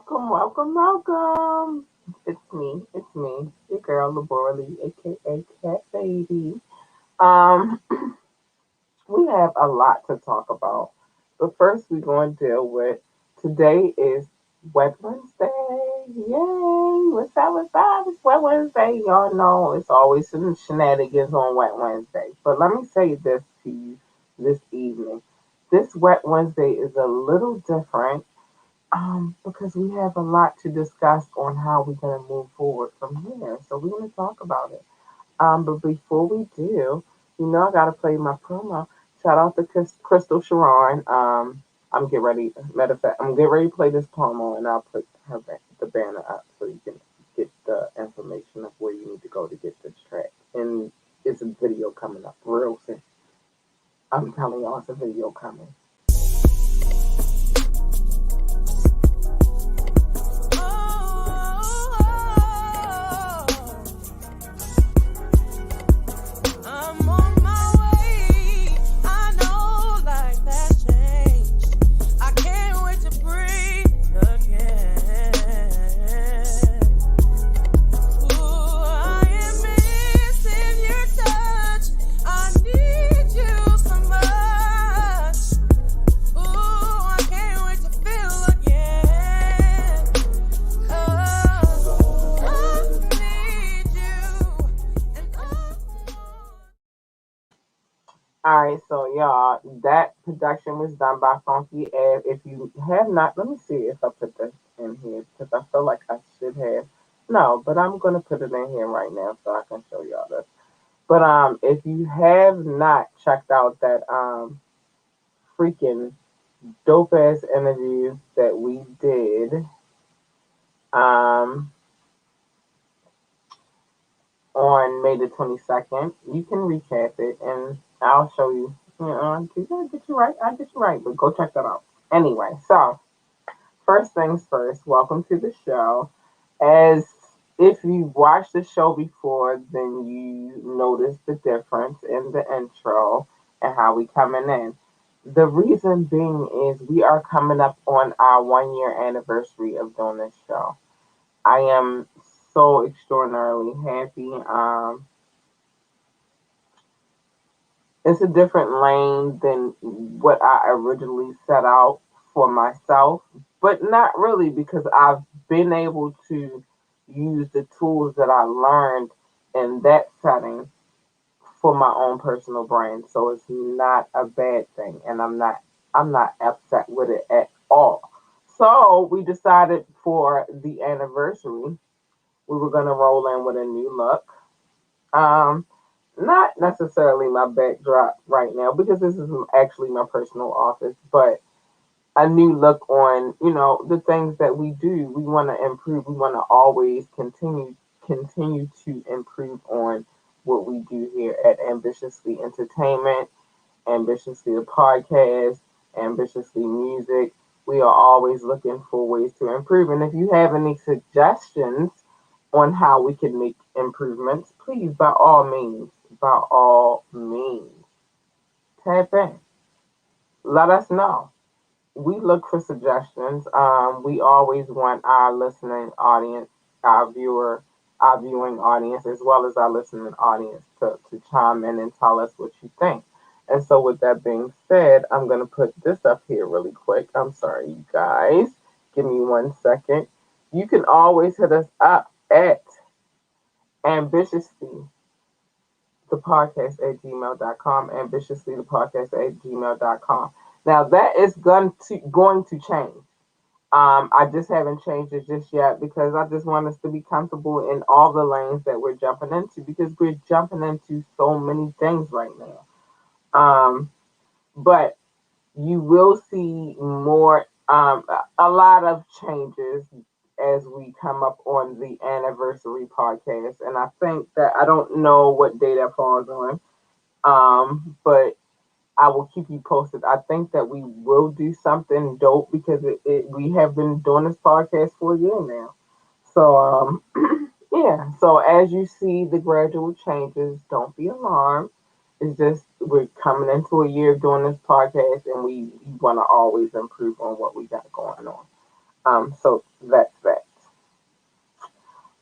welcome. It's me, your girl Laborally, aka Cat Baby. Um, we have a lot to talk about, but first we're going to deal with today is Wet Wednesday. Yay! What's up? What's up? It's Wet Wednesday. Y'all know it's always some shenanigans on Wet Wednesday. But let me say this to you this evening. This Wet Wednesday is a little different because we have a lot to discuss on how we're going to move forward from here. So we're going to talk about it. But before we do, I got to play my promo. Shout out to Crystal Sharon. I'm getting ready. Matter of fact, I'm getting ready to play this promo, and I'll put the banner up so you can get the information of where you need to go to get this track. And it's a video coming up real soon. I'm telling y'all, it's a video coming. Alright, so y'all, that production was done by Funky Ed. If you have not, let me see if I put this in here because I feel like I should have. No, but I'm gonna put it in here right now so I can show y'all this. But if you have not checked out that freaking dope ass interview that we did um on May the 22nd, you can recap it and I'll show you. Get you right. I get you right, but go check that out. Anyway, so first things first, welcome to the show. As if you've watched the show before, then you notice the difference in the intro and how we coming in. The reason being is we are coming up on our 1 year anniversary of doing this show. I am so extraordinarily happy. It's a different lane than what I originally set out for myself, but not really because I've been able to use the tools that I learned in that setting for my own personal brand. So it's not a bad thing, and I'm not upset with it at all. So we decided for the anniversary we were gonna roll in with a new look. Um, Not necessarily my backdrop right now because this is actually my personal office, but a new look on, the things that we do. We want to improve. We want to always continue to improve on what we do here at Ambitiously Entertainment, Ambitiously the podcast, Ambitiously Music. We are always looking for ways to improve. And if you have any suggestions on how we can make improvements, please, by all means, tap in. Let us know. We look for suggestions. We always want our listening audience, our our viewing audience, as well as our listening audience to chime in and tell us what you think. And so, with that being said, I'm going to put this up here really quick. I'm sorry, you guys. Give me 1 second. You can always hit us up at ambitiously the podcast at gmail.com, ambitiously the podcast at gmail.com. Now that is going to change. I just haven't changed it just yet because I just want us to be comfortable in all the lanes that we're jumping into because we're jumping into so many things right now. But you will see more, a lot of changes as we come up on the anniversary podcast. And I think that I don't know what day that falls on, but I will keep you posted. I think that we will do something dope because we have been doing this podcast for a year now. So, yeah. So as you see the gradual changes, don't be alarmed. It's just we're coming into a year of doing this podcast, and we want to always improve on what we got going on. So that's that.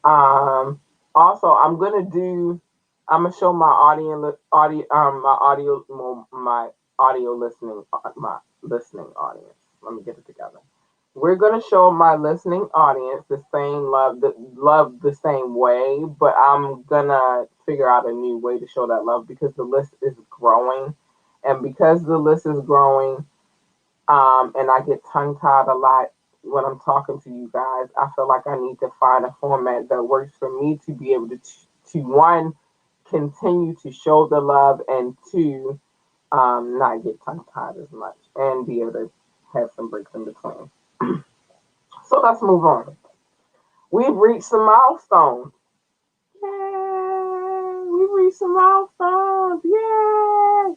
Um, Also, I'm gonna show my my audio listening, my listening audience. Let me get it together. We're gonna show my listening audience the same love the same way, but I'm gonna figure out a new way to show that love because the list is growing, and because the list is growing, and I get tongue tied a lot when I'm talking to you guys. I feel like I need to find a format that works for me to be able to one, continue to show the love, and two, not get tongue tied as much and be able to have some breaks in between. So let's move on. We've reached some milestones. Yay! We've reached some milestones. Yay!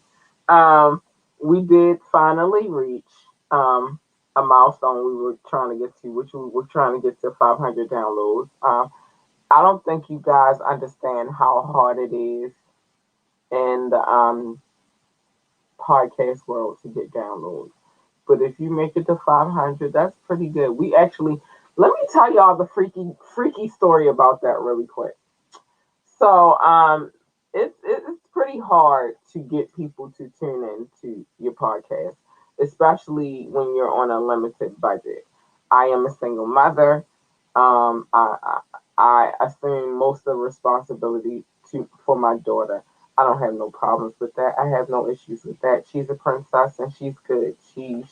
Um, we did finally reach a milestone we were trying to get to, which we were trying to get to 500 downloads. I don't think you guys understand how hard it is in the podcast world to get downloads. But if you make it to 500, that's pretty good. We actually, let me tell y'all the freaky story about that really quick. So, it's pretty hard to get people to tune into your podcast, especially when you're on a limited budget. I am a single mother. I assume most of the responsibility for my daughter. I don't have no problems with that. I have no issues with that. She's a princess and she's good. She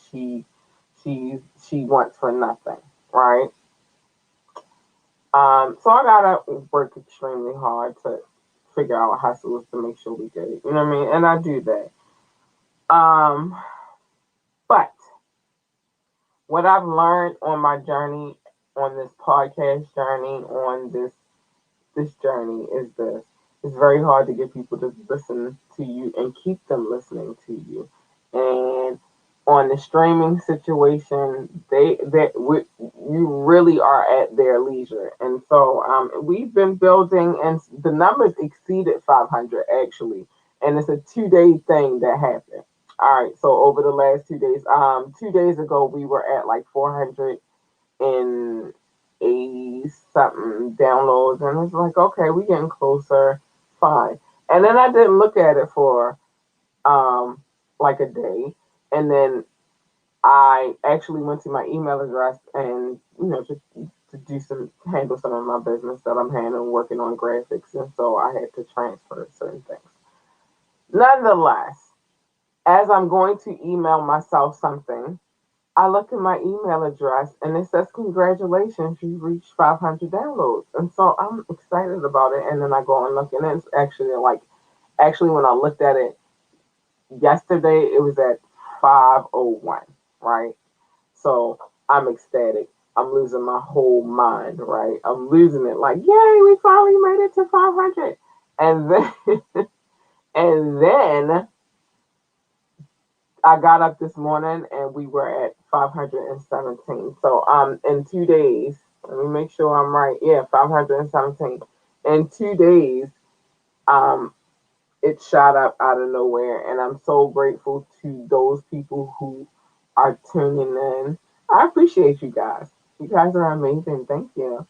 wants for nothing, right? So I gotta work extremely hard to figure out hustles to make sure we get it. You know what I mean? And I do that. Um, but what I've learned on my journey, on this podcast journey, on this journey is this. It's very hard to get people to listen to you and keep them listening to you. And on the streaming situation, you really are at their leisure. And so we've been building, and the numbers exceeded 500 actually. And it's a 2 day thing that happened. All right, so over the last 2 days, 2 days ago we were at like 480 something downloads, and it's like, okay, we're getting closer, fine. And then I didn't look at it for like a day, and then I actually went to my email address and to do some handle some of my business that I'm handling, working on graphics, and so I had to transfer certain things. Nonetheless, as I'm going to email myself something, I look at my email address and it says, "Congratulations, you've reached 500 downloads." And so I'm excited about it. And then I go and look, and it's actually, when I looked at it yesterday, it was at 501, right? So I'm ecstatic. I'm losing my whole mind, right? I'm losing it like, yay, we finally made it to 500. And then, and then I got up this morning and we were at 517. So in 2 days, let me make sure I'm right. Yeah, 517. In 2 days, um it shot up out of nowhere, and I'm so grateful to those people who are tuning in. I appreciate you guys. You guys are amazing. Thank you.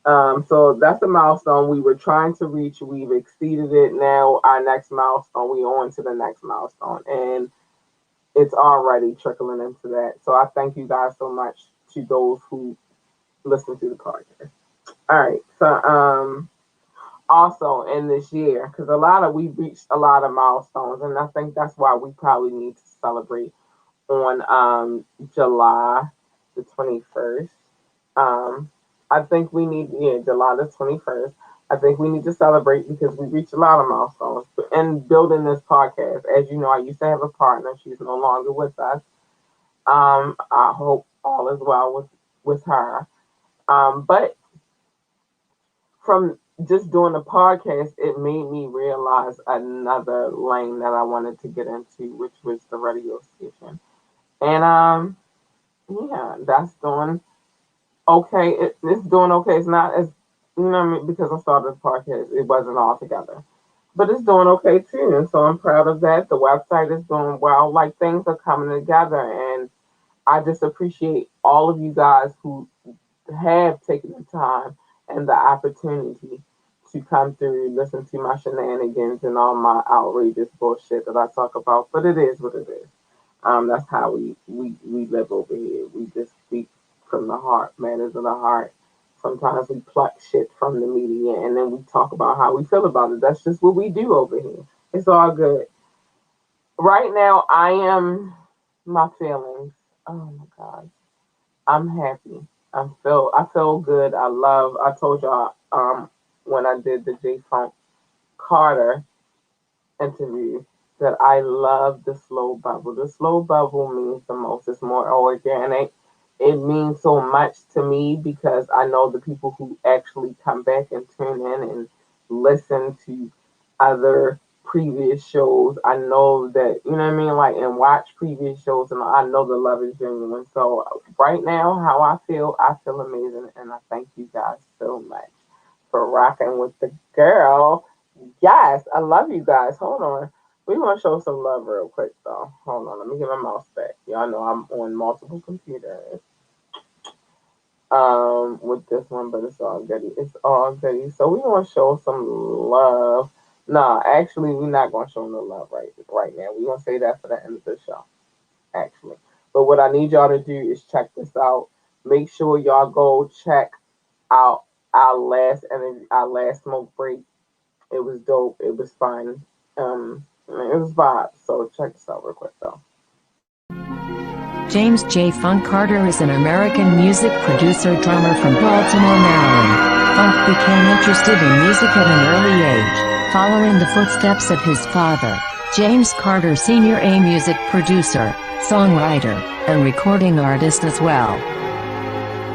So that's a milestone we were trying to reach. We've exceeded it. Now our next milestone, we on to the next milestone, and it's already trickling into that. So I thank you guys so much to those who listen to the podcast. All right. So also in this year, because we've reached a lot of milestones, and I think that's why we probably need to celebrate on July the 21st. Um, I think we need, yeah, July the 21st. I think we need to celebrate because we reached a lot of milestones. And building this podcast, as you know, I used to have a partner. She's no longer with us. I hope all is well with her. But from just doing the podcast, it made me realize another lane that I wanted to get into, which was the radio station. And yeah, that's doing okay. It's doing okay. It's not as, you know what I mean, because I started the podcast, it wasn't all together. But it's doing okay too. And so I'm proud of that. The website is doing well. Like, things are coming together, and I just appreciate all of you guys who have taken the time and the opportunity to come through, listen to my shenanigans and all my outrageous bullshit that I talk about. But it is what it is. That's how we live over here. We just speak from the heart, matters of the heart. Sometimes we pluck shit from the media and then we talk about how we feel about it. That's just what we do over here. It's all good. Right now, I am my feelings. Oh my God, I'm happy. I feel good. I told y'all when I did the J Funk Carter interview that I love the slow bubble. The slow bubble means the most. It's more organic. It means so much to me because I know the people who actually come back and tune in and listen to other previous shows. I know that, you know what I mean? Like, and watch previous shows, and I know the love is genuine. So, right now, how I feel amazing, and I thank you guys so much for rocking with the girl. Yes, I love you guys. Hold on. We want to show some love real quick, though. Hold on. Let me get my mouse back. Y'all know I'm on multiple computers with this one, but it's all goody. It's all goody. So we want to show some love. Nah, actually, we're not going to show no love right now. We're going to say that for the end of the show, actually. But what I need y'all to do is check this out. Make sure y'all go check out our last smoke break. It was dope. It was fun. It was vibes. So check this out real quick though. James J. Funk Carter is an American music producer drummer from Baltimore, Maryland. Funk became interested in music at an early age, following the footsteps of his father, James Carter Sr., a music producer, songwriter, and recording artist as well.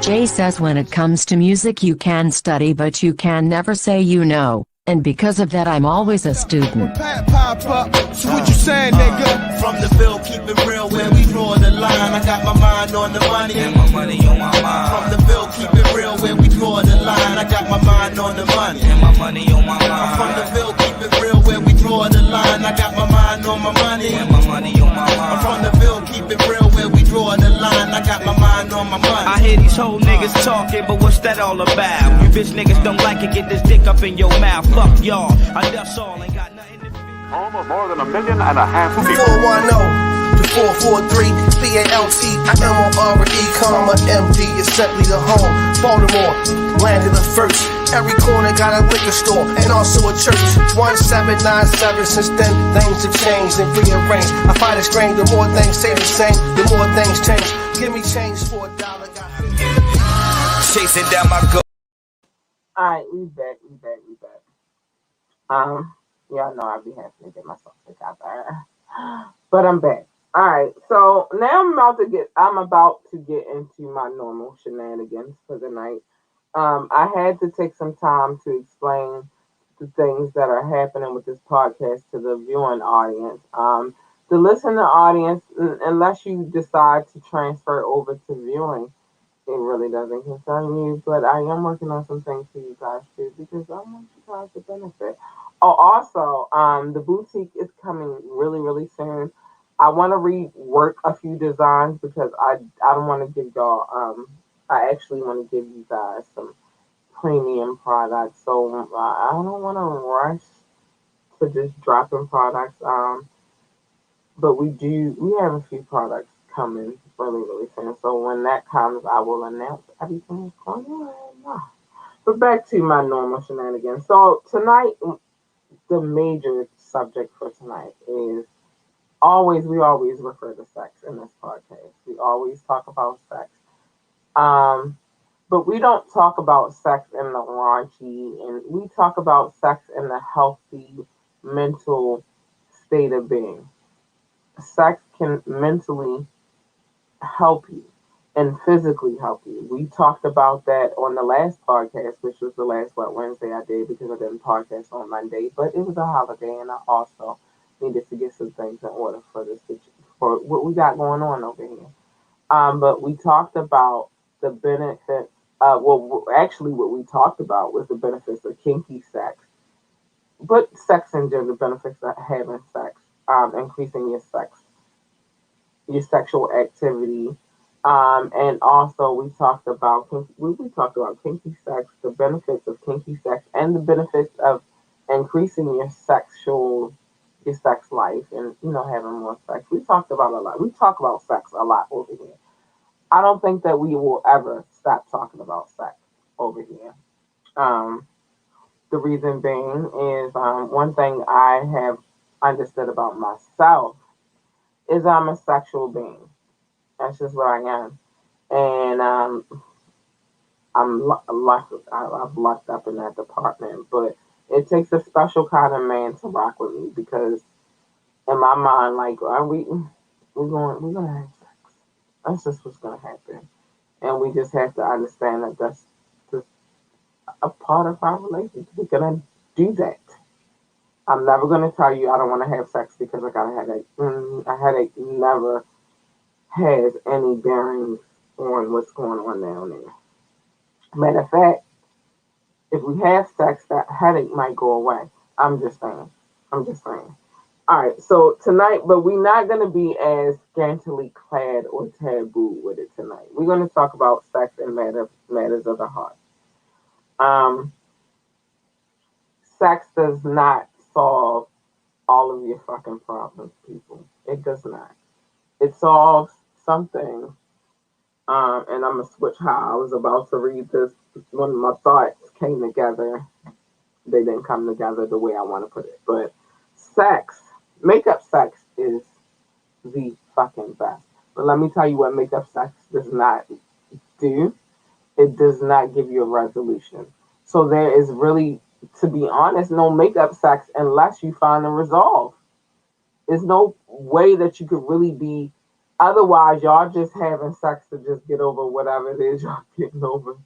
Jay says when it comes to music you can study but you can never say you know. And because of that, I'm always a student. Pop up, so what you saying, nigga? From the bill, keep it real where we draw the line. I got my mind on the money and my money on my mind. From the bill, keep it real where we draw the line. I got my mind on the money and my money on my mind. From the bill, keep it real where we draw the line. I got my mind on my money and my money on my mind. From the bill, keep it real where we draw the line. I got my mind on my money. I hear these whole niggas talking, but what's that all about? You bitch niggas don't like it, get this dick up in your mouth. Fuck y'all, I that's all, ain't got nothing to Home of more than 1.5 million people. 410 to 443 BALTIMORE, comma MD is simply the home. Baltimore, land of the first. Every corner got a liquor store and also a church. 1797. Since then, things have changed and rearranged. I find it strange. The more things stay the same, the more things change. Give me change for $1. chasing down my goal. Alright, we back. Y'all know I'd be happy to get myself sick out there. But I'm back. Alright, so now I'm about to get into my normal shenanigans for the night. I had to take some time to explain the things that are happening with this podcast to the viewing audience. The listening audience, unless you decide to transfer over to viewing, it really doesn't concern you. But I am working on some things for you guys too because I want you guys to benefit. Oh, also, the boutique is coming really, really soon. I want to rework a few designs because I don't want to give y'all I actually want to give you guys some premium products. So I don't want to rush to just dropping products. But we have a few products coming really, really soon. So when that comes, I will announce everything that's going on. But back to my normal shenanigans. So tonight, the major subject for tonight is we always refer to sex in this podcast. We always talk about sex. But we don't talk about sex in the raunchy, and we talk about sex in the healthy mental state of being. Sex can mentally help you and physically help you. We talked about that on the last podcast, which was the last Wednesday I did because I didn't podcast on Monday, but it was a holiday and I also needed to get some things in order for what we got going on over here. But we talked about the benefits. Actually, what we talked about was the benefits of kinky sex, but sex in general, benefits of having sex, increasing your sexual activity, And also we talked about kinky sex, the benefits of kinky sex, and the benefits of increasing your sex life, and having more sex. We talked about a lot. We talk about sex a lot over here. I don't think that we will ever stop talking about sex over here. Um, the reason being is one thing I have understood about myself is I'm a sexual being. That's just what I am. And I've lucked up in that department, but it takes a special kind of man to rock with me because in my mind, like, we're gonna have sex. That's just what's gonna happen, and we just have to understand that that's just a part of our relationship. We're gonna do that. I'm never gonna tell you I don't want to have sex because I got a headache. A headache never has any bearing on what's going on down there. Matter of fact, if we have sex, that headache might go away. I'm just saying. I'm just saying. All right, so tonight, but we're not going to be as scantily clad or taboo with it tonight. We're going to talk about sex and matters of the heart. Um, Sex does not solve all of your fucking problems, people. It does not. It solves something. And I'm going to switch how I was about to read this. When my thoughts came together, they didn't come together the way I want to put it. But sex, makeup sex is the fucking best. But let me tell you what makeup sex does not do. It does not give you a resolution. So there is really, to be honest, no makeup sex unless you find a resolve. There's no way that you could really be. Otherwise, y'all just having sex to just get over whatever it is y'all getting over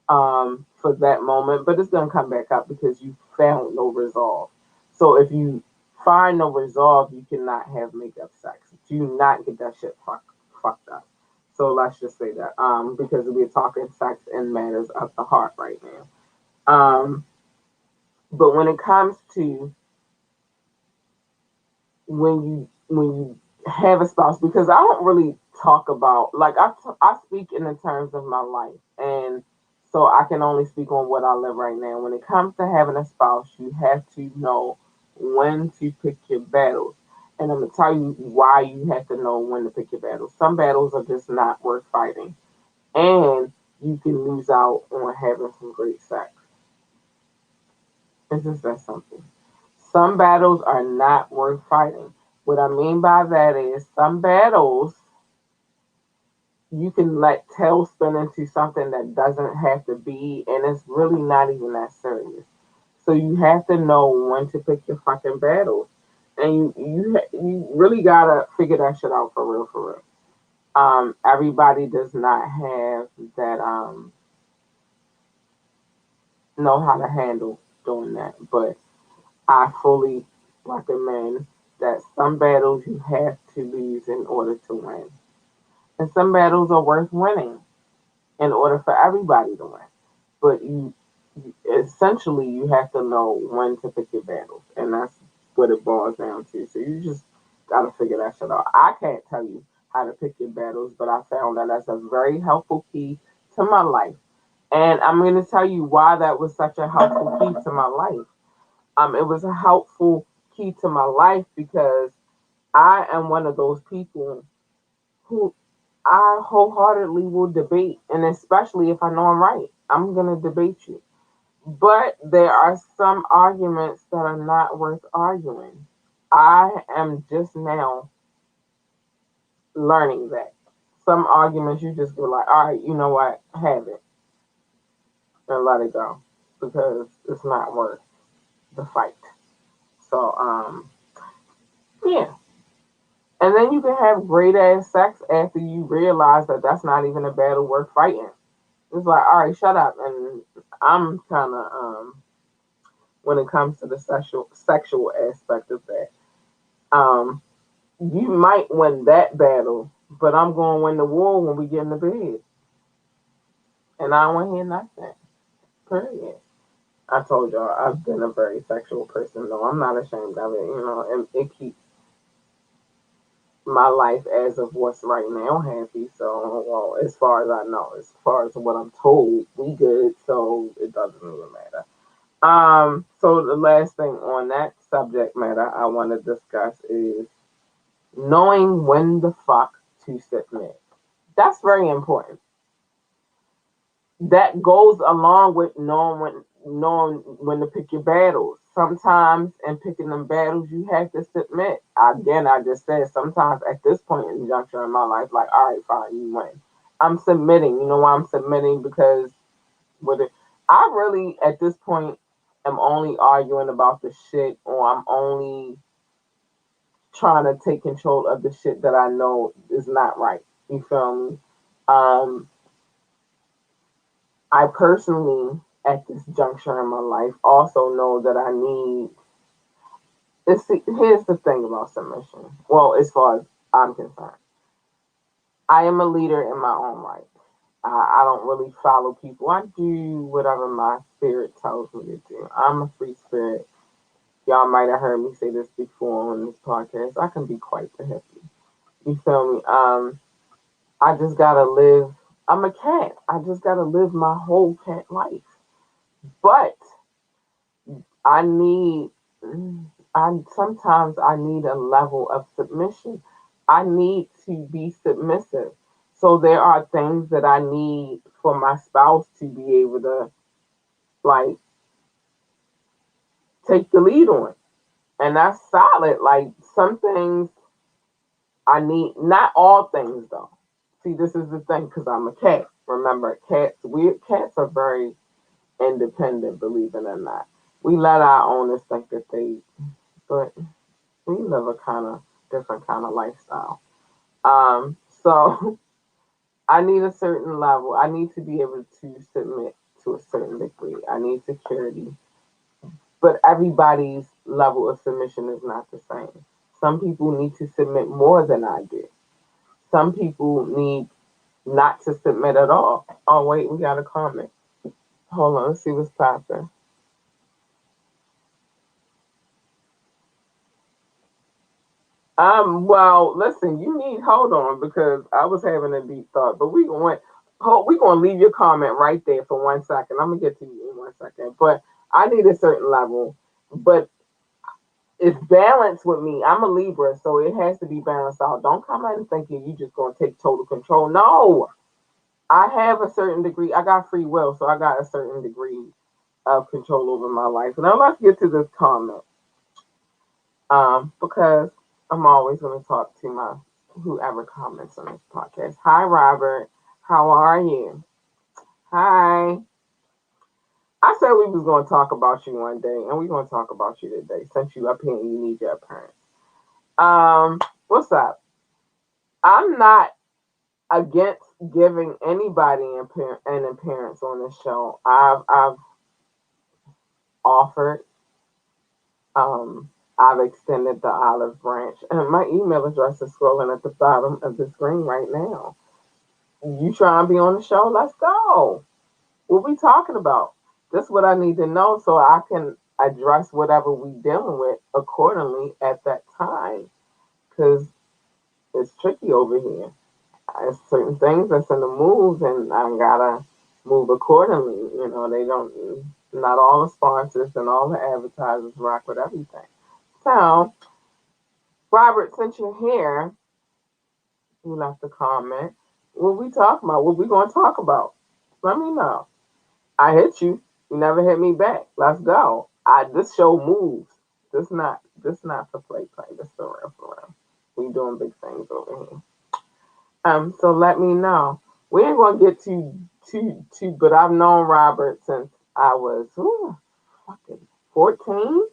for that moment, but it's gonna come back up because you found no resolve. So if you find no resolve, you cannot have makeup sex. Do not get that shit fucked up. So let's just say that because we're talking sex and matters of the heart right now. But when it comes to when you have a spouse, because I don't really talk about, like, I speak in the terms of my life, and so I can only speak on what I live right now. When it comes to having a spouse, you have to know when to pick your battles, and I'm gonna tell you why you have to know when to pick your battles. Some battles are just not worth fighting, and you can lose out on having some great sex. It's just that simple. Some battles are not worth fighting. What I mean by that is some battles you can let tailspin into something that doesn't have to be, and it's really not even that serious. So you have to know when to pick your fucking battles, and you really gotta figure that shit out for real, for real. Everybody does not have that know how to handle doing that, but I fully recommend that some battles you have to lose in order to win. And some battles are worth winning in order for everybody to win. But you essentially you have to know when to pick your battles. And that's what it boils down to. So you just gotta figure that shit out. I can't tell you how to pick your battles, but I found that that's a very helpful key to my life. And I'm gonna tell you why that was such a helpful key to my life. It was a helpful key to my life because I am one of those people who I wholeheartedly will debate, and especially if I know I'm right, I'm gonna debate you. But there are some arguments that are not worth arguing. I am just now learning that. Some arguments you just go like, all right, you know what, have it and let it go because it's not worth the fight. So yeah, and then you can have great ass sex after you realize that that's not even a battle worth fighting. It's like, all right, shut up. And I'm kind of, when it comes to the sexual aspect of that, um, you might win that battle, but I'm going to win the war when we get in the bed. And I don't want to hear nothing. Period. I told y'all I've been a very sexual person, though. I'm not ashamed of it, and it keeps my life as of what's right now happy. So, well, as far as I know, as far as what I'm told, we good. So it doesn't even matter. So the last thing on that subject matter I want to discuss is knowing when the fuck to submit. That's very important. That goes along with knowing when to pick your battles. Sometimes in picking them battles, you have to submit. Again, I just said sometimes at this point in the juncture in my life, like, all right, fine, you win. I'm submitting. You know why I'm submitting? Because with it, I really at this point am only arguing about the shit, or I'm only trying to take control of the shit that I know is not right. You feel me? Um, I personally, at this juncture in my life, also know that I need. Here's the thing about submission. Well, as far as I'm concerned, I am a leader in my own right. I don't really follow people. I do whatever my spirit tells me to do. I'm a free spirit. Y'all might have heard me say this before on this podcast. I can be quite the hippie. You feel me? I just gotta live. I'm a cat. I just gotta live my whole cat life. But I need, I sometimes I need a level of submission. I need to be submissive. So there are things that I need for my spouse to be able to like take the lead on. And that's solid. Like some things I need, not all things though. See, this is the thing because I'm a cat. Remember, cats are very independent, believe it or not. We let our owners think that but we live a kind of different kind of lifestyle. So I need a certain level. I need to be able to submit to a certain degree. I need security. But everybody's level of submission is not the same. Some people need to submit more than I do. Some people need not to submit at all. Oh wait, we got a comment. Hold on, let's see what's popping. Well, listen, you need hold on because I was having a deep thought, but we gonna leave your comment right there for 1 second. I'm gonna get to you in 1 second, but I need a certain level, but it's balanced with me. I'm a Libra, so it has to be balanced out. Don't come in thinking you just gonna take total control. No, I have a certain degree. I got free will, so I got a certain degree of control over my life. Now let's get to this comment. Because I'm always going to talk to my whoever comments on this podcast. Hi, Robert. How are you? Hi. I said we was going to talk about you one day, and we're going to talk about you today since you up here and you need your appearance. What's up? I'm not against giving anybody an appearance on this show. I've offered. Um, I've extended the olive branch, and my email address is scrolling at the bottom of the screen right now. You try and be on the show? Let's go. What we talking about? This is what I need to know so I can address whatever we dealing with accordingly at that time. Cause it's tricky over here. There's certain things that's in the moves, and I gotta move accordingly. You know, they don't. Not all the sponsors and all the advertisers rock with everything. So, Robert, since you're here, you left a comment. What we talking about? What we going to talk about? Let me know. I hit you. You never hit me back. Let's go. This show moves. This not for play. This for real, for real. We doing big things over here. So let me know. We ain't gonna get too, but I've known Robert since I was fucking 14.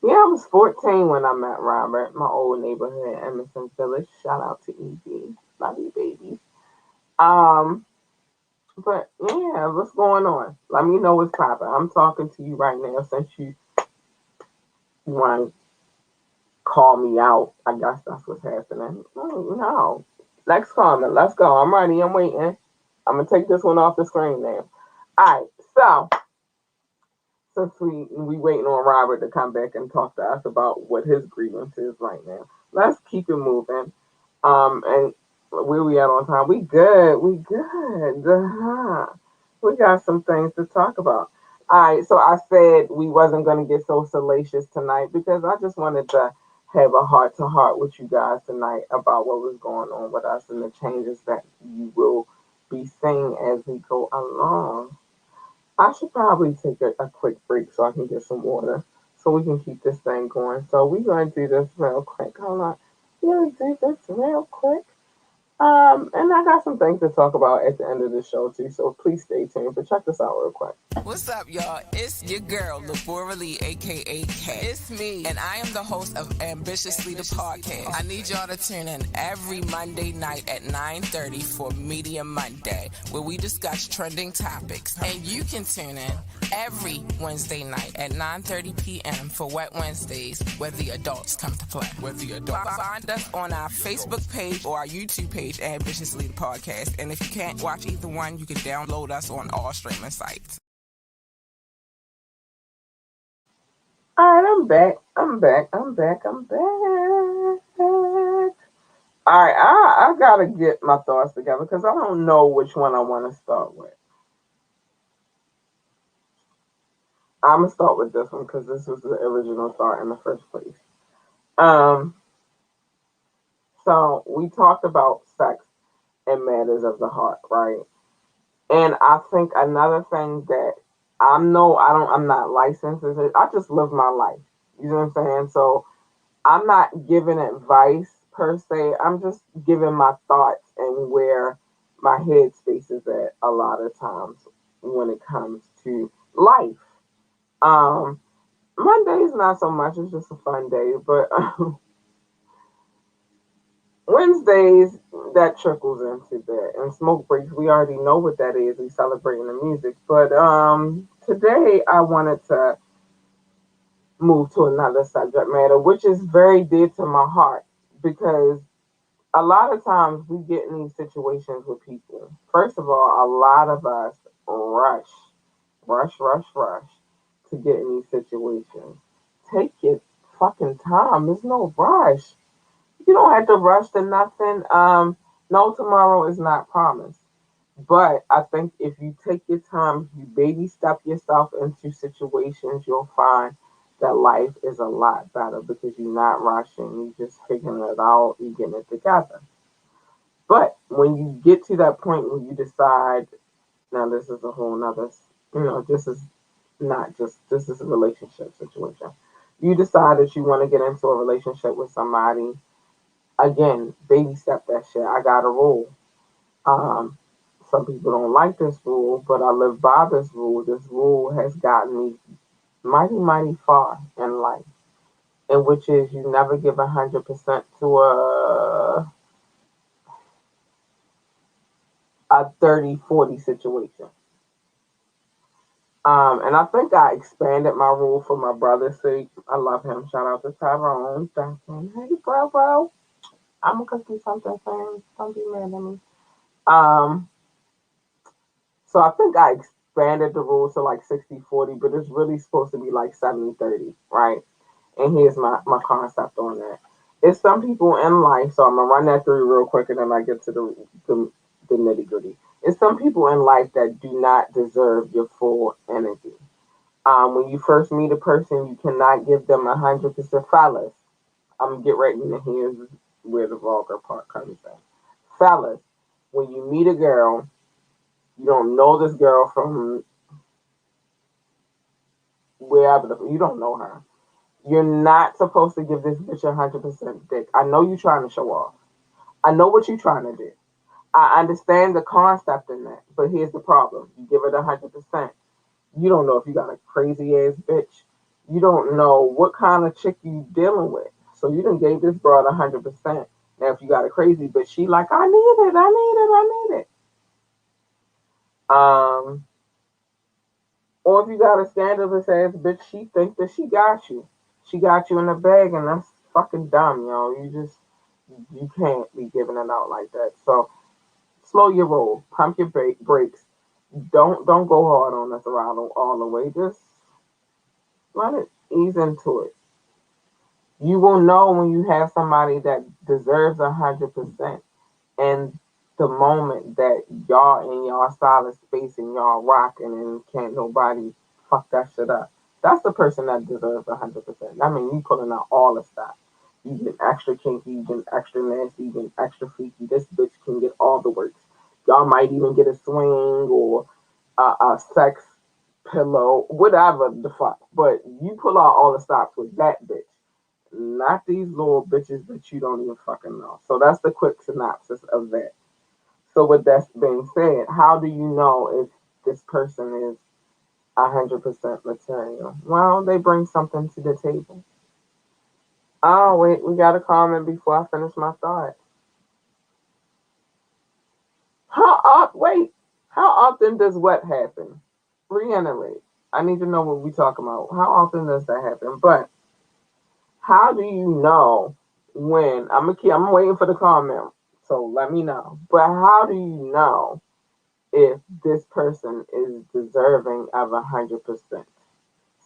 Yeah, I was 14 when I met Robert, my old neighborhood, Emerson Village. Shout out to EB. Love you, baby. Um, but yeah, what's going on? Let me know what's popping. I'm talking to you right now since you want to call me out. I guess that's what's happening. No. Next comment. Let's go. I'm ready. I'm waiting. I'm going to take this one off the screen now. All right. So, since we waiting on Robert to come back and talk to us about what his grievance is right now. Let's keep it moving. And where we at on time? We good. We good. We got some things to talk about. All right. So I said we wasn't gonna get so salacious tonight because I just wanted to have a heart to heart with you guys tonight about what was going on with us and the changes that you will be seeing as we go along. I should probably take a quick break so I can get some water so we can keep this thing going. So we're going to do this real quick. Hold on. We're going to do this real quick. And I got some things to talk about at the end of the show too, so please stay tuned. But check this out real quick. What's up, y'all? It's your girl, Labora Lee, aka Kat. It's me, and I am the host of Ambitiously the Podcast. I need y'all to tune in every Monday night at 9:30 for Media Monday, where we discuss trending topics. And you can tune in every Wednesday night at 9:30 p.m. for Wet Wednesdays, where the adults come to play. Find us on our Facebook page or our YouTube page, Ambitiously the Podcast. And if you can't watch either one, you can download us on all streaming sites. All right, I'm back. I'm back. I'm back. I'm back. All right, I gotta get my thoughts together because I don't know which one I want to start with. I'm gonna start with this one because this was the original thought in the first place. Um, so we talked about sex and matters of the heart, right? And I think another thing that I'm not licensed. I just live my life. You know what I'm saying? So I'm not giving advice per se. I'm just giving my thoughts and where my headspace is at a lot of times when it comes to life. Um, Monday's not so much. It's just a fun day, but Wednesdays that trickles into that, and smoke breaks. We already know what that is. We celebrating the music, but today I wanted to move to another subject matter, which is very dear to my heart because a lot of times we get in these situations with people. First of all, a lot of us rush to get in these situations. Take your fucking time. There's no rush. You don't have to rush to nothing. No tomorrow is not promised. But I think if you take your time, you baby step yourself into situations, you'll find that life is a lot better because you're not rushing. You're just figuring it out. You're getting it together. But when you get to that point where you decide, now this is a whole nother, this is not just, this is a relationship situation. You decide that you want to get into a relationship with somebody. Again, baby step that shit. I got a rule. Um, some people don't like this rule, but I live by this rule. This rule has gotten me mighty far in life, and which is you never give 100% to a 30-40 situation. And I think I expanded my rule for my brother's sake. I love him. Shout out to Tyrone. Hey, bro. I'm gonna cook you something, fam. Don't be mad at me. Um, so I think I expanded the rule to like 60-40, but it's really supposed to be like 70-30, right? And here's my concept on that. It's some people in life, so I'm gonna run that through real quick and then I get to the nitty gritty. It's some people in life that do not deserve your full energy. When you first meet a person, you cannot give them 100%. Fellas, I'm gonna get right into here's where the vulgar part comes in. Fellas, when you meet a girl, you don't know this girl from wherever you don't know her. You're not supposed to give this bitch 100% dick. I know you're trying to show off. I know what you're trying to do. I understand the concept in that, but here's the problem: you give it 100%. You don't know if you got a crazy ass bitch. You don't know what kind of chick you dealing with. So you done gave this broad 100%. Now, if you got a crazy bitch, she like, I need it, I need it, I need it. Or if you got a scandalous ass bitch, she thinks that she got you. She got you in the bag, and that's fucking dumb, yo. You can't be giving it out like that. So slow your roll, pump your brakes. Don't go hard on us around all the way. Just Let it ease into it. You will know when you have somebody that deserves 100%. And the moment that y'all in y'all solid space and y'all rocking and can't nobody fuck that shit up. That's the person that deserves 100%. I mean, you pulling out all the stops. You get extra kinky, you get extra nasty, you get extra freaky. This bitch can get all the works. Y'all might even get a swing or a sex pillow, whatever the fuck. But you pull out all the stops with that bitch, not these little bitches that you don't even fucking know. So that's the quick synopsis of that. So with that being said, how do you know if this person is 100% material? Well, they bring something to the table. Oh, wait, we got a comment before I finish my thought. How often does what happen? Reiterate. I need to know what we talking about. How often does that happen? But how do you know when I'm waiting for the comment, so let me know. But how do you know if this person is deserving of 100%,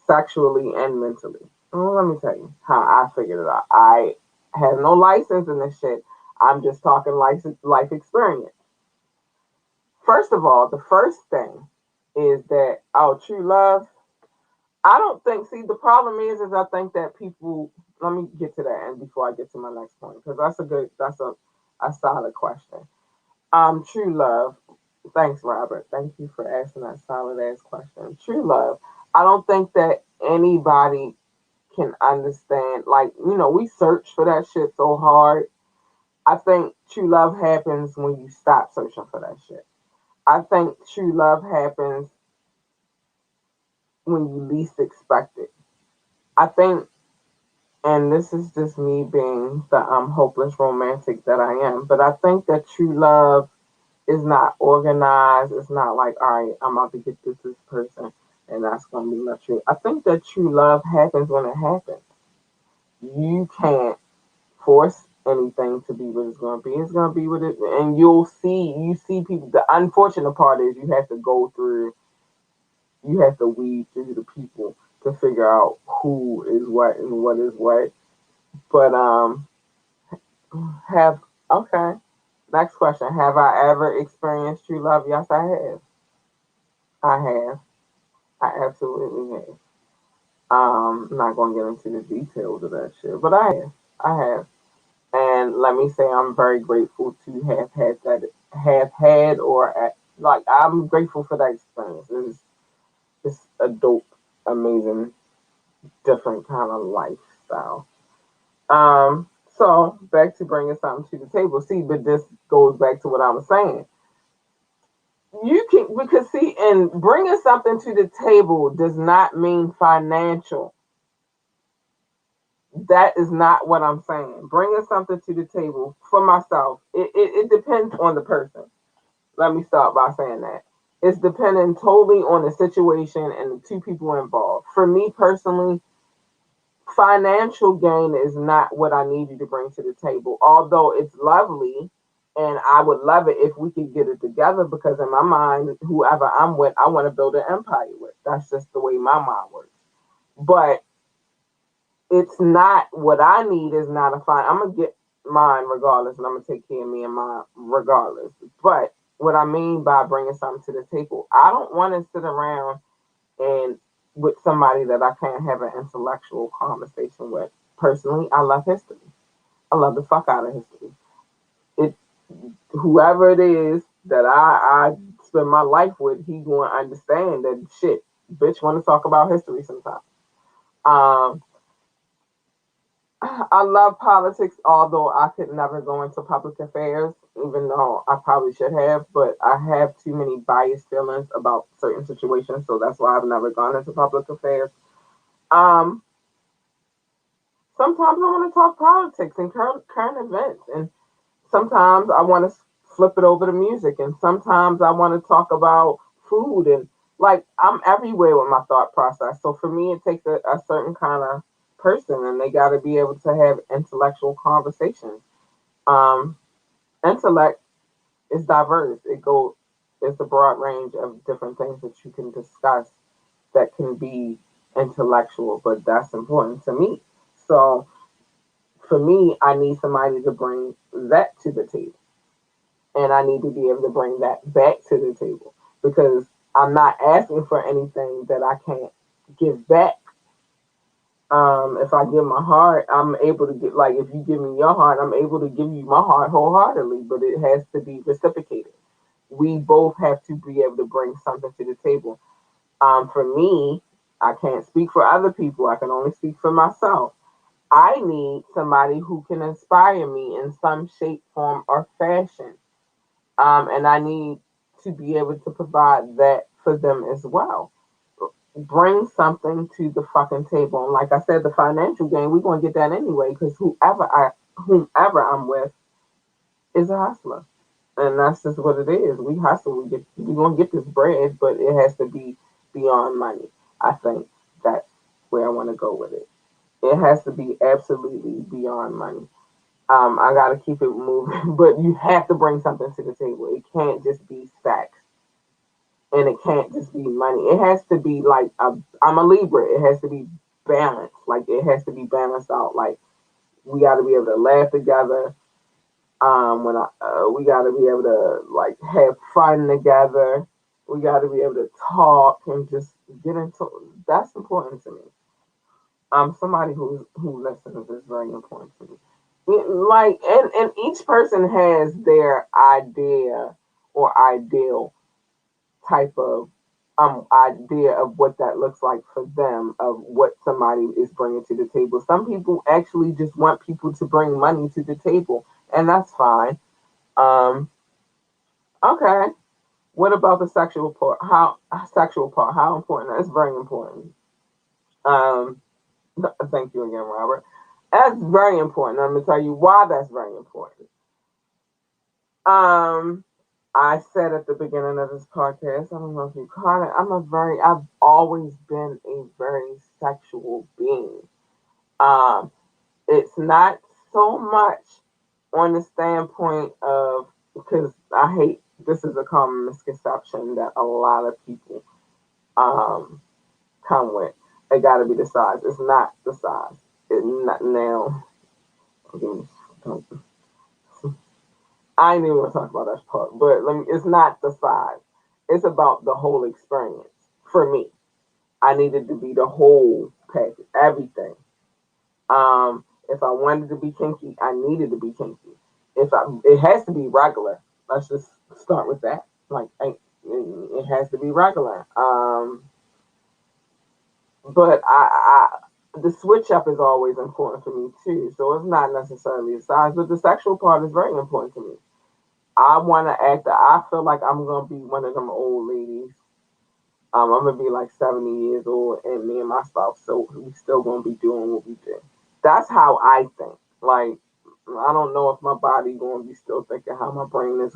sexually and mentally? Well, let me tell you how I figured it out. I have no license in this shit. I'm just talking life experience. First of all, the first thing is that true love. I don't think. See, the problem is I think that people. Let me get to that, and before I get to my next point, because that's a solid question. True love. Thanks, Robert. Thank you for asking that solid ass question. True love. I don't think that anybody can understand. Like, we search for that shit so hard. I think true love happens when you stop searching for that shit. I think true love happens when you least expect it. I think, and this is just me being the hopeless romantic that I am, but I think that true love is not organized. It's not like, all right, I'm about to get this person, and that's gonna be my true. I think that true love happens when it happens. You can't force anything to be what it's gonna be. It's gonna be what it, and you see people. The unfortunate part is you have to weed through the people to figure out who is what and what is what. But have okay. Next question: have I ever experienced true love? Yes, I have. I have. I absolutely have. I'm not going to get into the details of that shit, but I have. I have. And let me say, I'm very grateful to have had that, have had, like, I'm grateful for that experience. It's a dope, amazing, different kind of lifestyle. So back to bringing something to the table. See, but this goes back to what I was saying. You can, because see, and bringing something to the table does not mean financial. That is not what I'm saying. Bringing something to the table for myself, it depends on the person. Let me start by saying that. It's dependent totally on the situation and the two people involved. For me personally, financial gain is not what I need you to bring to the table. Although it's lovely and I would love it if we could get it together, because in my mind, whoever I'm with, I want to build an empire with. That's just the way my mind works. But it's not what I need is not a fine. I'm gonna get mine regardless, and I'm gonna take care of me and mine regardless. But what I mean by bringing something to the table, I don't want to sit around and with somebody that I can't have an intellectual conversation with. Personally, I love history. I love the fuck out of history. It Whoever it is that I spend my life with, he going to understand that shit. Bitch, want to talk about history sometimes. Um, I love politics, although I could never go into public affairs, even though I probably should have. But I have too many biased feelings about certain situations, so that's why I've never gone into public affairs. Um, Sometimes I want to talk politics and current events, and sometimes I want to flip it over to music, and sometimes I want to talk about food, and like I'm everywhere with my thought process. So for me, it takes a certain kind of person, and they got to be able to have intellectual conversations. Um, Intellect is diverse. It's a broad range of different things that you can discuss that can be intellectual, but that's important to me. So for me, I need somebody to bring that to the table. And I need to be able to bring that back to the table because I'm not asking for anything that I can't give back. If I give my heart, I'm able to get, like, if you give me your heart, I'm able to give you my heart wholeheartedly, but it has to be reciprocated. We both have to be able to bring something to the table. For me, I can't speak for other people. I can only speak for myself. I need somebody who can inspire me in some shape, form, or fashion. And I need to be able to provide that for them as well. Bring something to the fucking table. And like I said, the financial gain, we're gonna get that anyway, because whomever I'm with is a hustler. And that's just what it is. We hustle, we gonna get this bread, but it has to be beyond money. I think that's where I wanna go with it. It has to be absolutely beyond money. I gotta keep it moving, but you have to bring something to the table. It can't just be sex, and it can't just be money. It has to be like I'm a Libra. It has to be balanced. Like it has to be balanced out. Like we got to be able to laugh together. We got to be able to like have fun together. We got to be able to talk and just get into. That's important to me. Somebody who listens is very important to me. Like, and each person has their idea or ideal type of idea of what that looks like for them, of what somebody is bringing to the table. Some people actually just want people to bring money to the table, and that's fine. Um, okay. What about the sexual part? How important? That's very important. Um, thank you again, Robert. That's very important. I'm gonna tell you why that's very important. Um, I said at the beginning of this podcast, I don't know if you caught it, I've always been a very sexual being. Um, it's not so much on the standpoint of, because this is a common misconception that a lot of people um, come with. It got to be the size. It's not the size. It's not now. I ain't even want to talk about that part, but it's not the size. It's about the whole experience. For me, I needed to be the whole package, everything. If I wanted to be kinky, I needed to be kinky. It has to be regular. Let's just start with that. Like, it has to be regular. But the switch up is always important for me too. So it's not necessarily the size, but the sexual part is very important to me. I want to act. I feel like I'm gonna be one of them old ladies. I'm gonna be like 70 years old, and me and my spouse, so we still gonna be doing what we do. That's how I think. Like, I don't know if my body gonna be still thinking how my brain is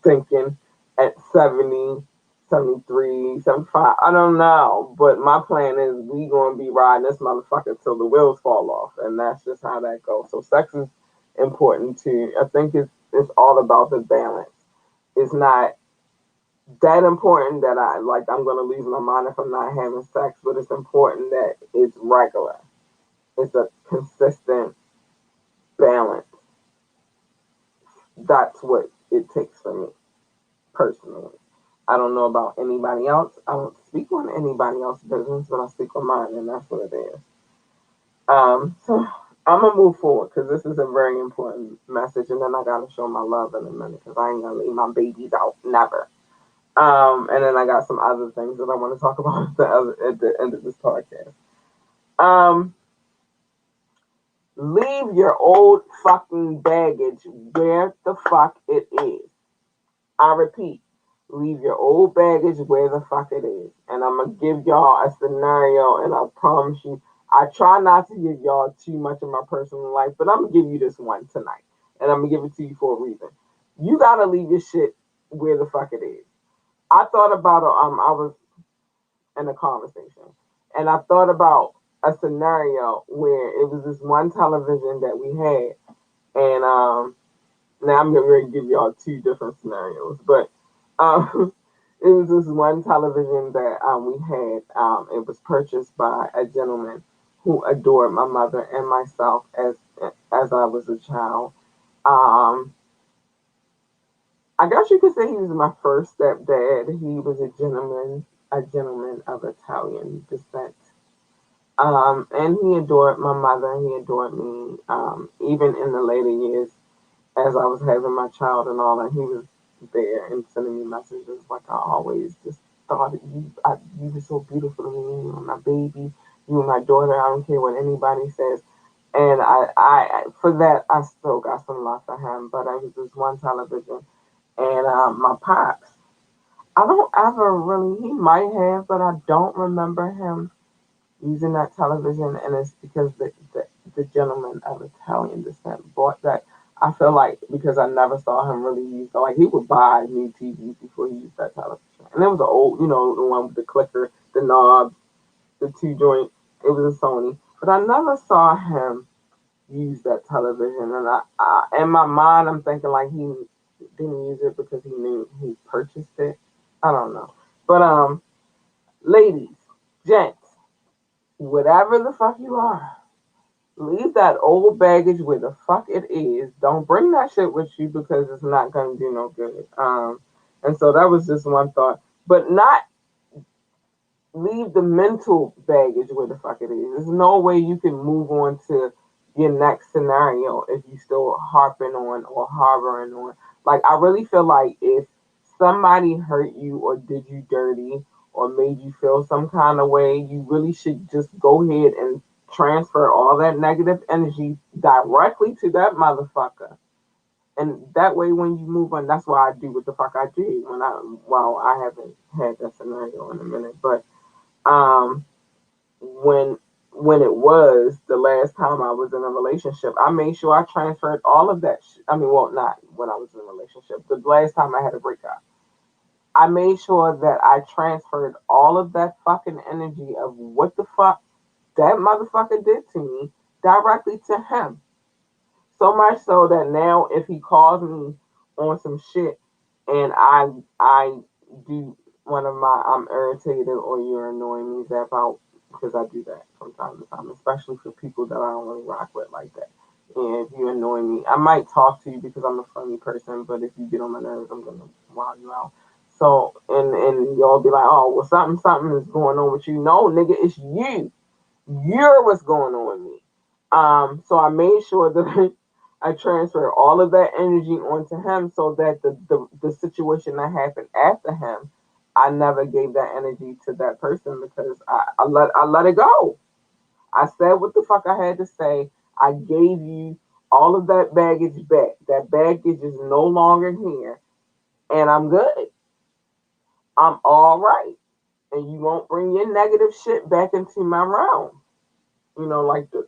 thinking at 70, 73, 75. I don't know, but my plan is we gonna be riding this motherfucker till the wheels fall off, and that's just how that goes. So sex is important too. I think it's all about the balance. It's not that important that I'm gonna lose my mind if I'm not having sex, but it's important that it's regular. It's a consistent balance. That's what it takes for me personally. I don't know about anybody else. I don't speak on anybody else's business, but I speak on mine, and that's what it is. So I'm gonna move forward because this is a very important message, and then I gotta show my love in a minute because I ain't gonna leave my babies out, never. And then I got some other things that I want to talk about at the end of this podcast. Um, leave your old fucking baggage where the fuck it is. I repeat, leave your old baggage where the fuck it is. And I'm gonna give y'all a scenario, and I promise you, I try not to give y'all too much of my personal life, but I'm gonna give you this one tonight, and I'm gonna give it to you for a reason. You gotta leave your shit where the fuck it is. I thought about I was in a conversation, and I thought about a scenario where it was this one television that we had, and now I'm gonna give y'all two different scenarios, but um, It was this one television that we had. It was purchased by a gentleman who adored my mother and myself as I was a child. Um, I guess you could say he was my first stepdad. He was a gentleman of Italian descent. And he adored my mother. He adored me. Even in the later years, as I was having my child and all that, he was there and sending me messages like I always just thought you were so beautiful to me. You were my baby. You were my daughter. I don't care what anybody says. And for that, I still got some love for him. But I was this one television, and my pops. I don't ever really. He might have, but I don't remember him using that television, and it's because the gentleman of Italian descent bought that. I feel like because I never saw him really use like he would buy new TVs before he used that television, and it was an old, the one with the clicker, the knob, the two joint. It was a Sony, but I never saw him use that television, and in my mind I'm thinking like he didn't use it because he knew he purchased it. I don't know, but ladies, gents, whatever the fuck you are, leave that old baggage where the fuck it is. Don't bring that shit with you because it's not gonna do no good. And so that was just one thought. But not leave the mental baggage where the fuck it is. There's no way you can move on to your next scenario if you still harping on or harboring on. Like I really feel like if somebody hurt you or did you dirty or made you feel some kind of way, you really should just go ahead and transfer all that negative energy directly to that motherfucker. And that way, when you move on, that's why I do what the fuck I do. Well, I haven't had that scenario in a minute, but um, when it was the last time I was in a relationship, I made sure I transferred all of that. I mean, well, not when I was in a relationship. The last time I had a breakup, I made sure that I transferred all of that fucking energy of what the fuck that motherfucker did to me directly to him. So much so that now if he calls me on some shit and I do one of my I'm irritated or you're annoying me zap out because I do that from time to time, especially for people that I don't really rock with like that. And if you annoy me, I might talk to you because I'm a funny person, but if you get on my nerves, I'm gonna wow you out. So and y'all be like, oh well, something is going on with you. No, nigga, it's you. You're what's going on with me. So I made sure that I transferred all of that energy onto him so that the situation that happened after him, I never gave that energy to that person because I let it go. I said what the fuck I had to say. I gave you all of that baggage back. That baggage is no longer here, and I'm good. I'm all right, and you won't bring your negative shit back into my realm. Like the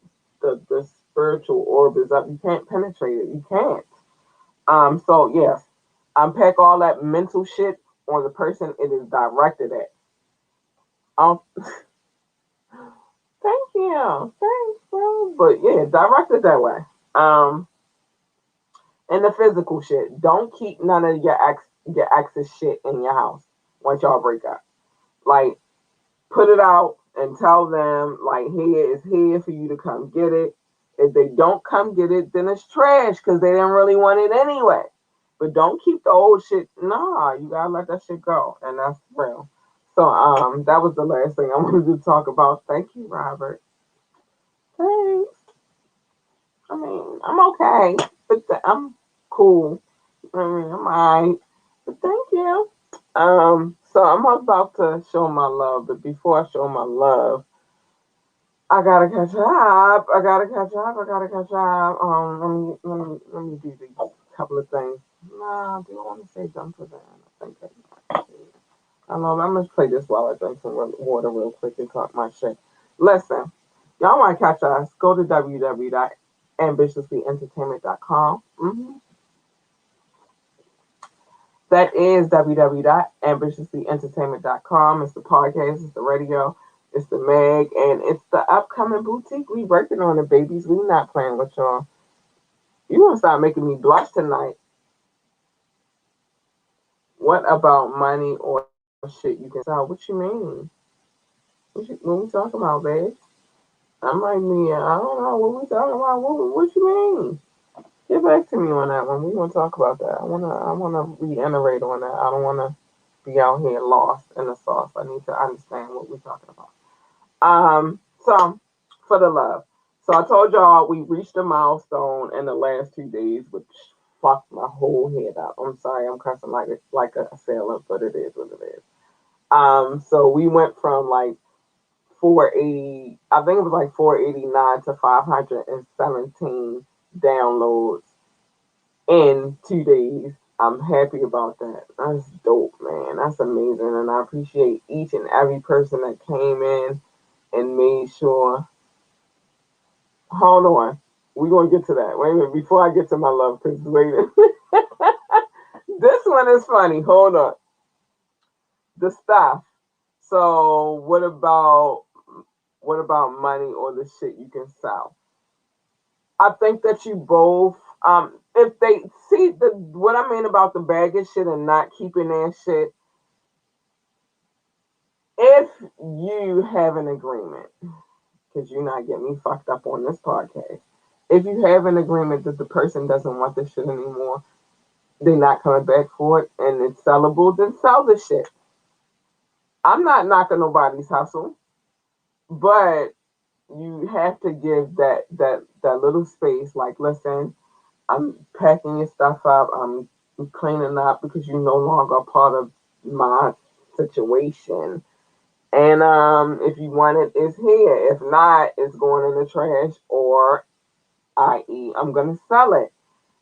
spiritual orb is up. You can't penetrate it. You can't. So yes, unpack all that mental shit on the person it is directed at. Um, thank you, thanks, bro. But yeah, direct it that way. Um, and the physical shit. Don't keep none of your ex's shit in your house once y'all break up. Like put it out and tell them like here is here for you to come get it. If they don't come get it, then it's trash because they didn't really want it anyway. But don't keep the old shit. Nah, you gotta let that shit go, and that's real. So that was the last thing I wanted to talk about. Thank you, Robert. Thanks. I mean, I'm okay, but I'm cool. I mean, I'm alright. But thank you. So I'm about to show my love, but before I show my love, I gotta catch up. I gotta catch up. I gotta catch up. Let me do these couple of things. Nah, do I want to say jump for that? I think I don't know. I'm gonna play this while I drink some water real quick and talk my shit. Listen, y'all want to catch us? Go to www.ambitiouslyentertainment.com. That is www.ambitiouslyentertainment.com. It's the podcast, it's the radio, it's the mag, and it's the upcoming boutique. We working on it, babies. We not playing with y'all. You want to start making me blush tonight. What about money or shit you can sell. What you mean? What we talking about, babe? I'm like, Mia, I don't know what we talking about. What you mean? Get back to me on that one. We gonna talk about that. I wanna reiterate on that. I don't wanna be out here lost in the sauce. I need to understand what we're talking about. So for the love. So I told y'all we reached a milestone in the last 2 days, which fucked my whole head up. I'm sorry, I'm cussing like a sailor, but it is what it is. So we went from like 480, I think it was like 489 to 517 downloads in 2 days. I'm happy about that. That's dope, man. That's amazing. And I appreciate each and every person that came in and made sure. Hold on. We're going to get to that. Wait a minute. Before I get to my love, because wait a minute. This one is funny. Hold on. The stuff. So what about money or the shit you can sell? I think that you both, if they see what I mean about the baggage shit and not keeping that shit, if you have an agreement, because you're not getting me fucked up on this podcast, if you have an agreement that the person doesn't want this shit anymore, they're not coming back for it, and it's sellable, then sell the shit. I'm not knocking nobody's hustle, but you have to give that little space. Like, listen, I'm packing your stuff up. I'm cleaning up because you're no longer a part of my situation. And if you want it, it's here. If not, it's going in the trash, or i.e., I'm gonna sell it.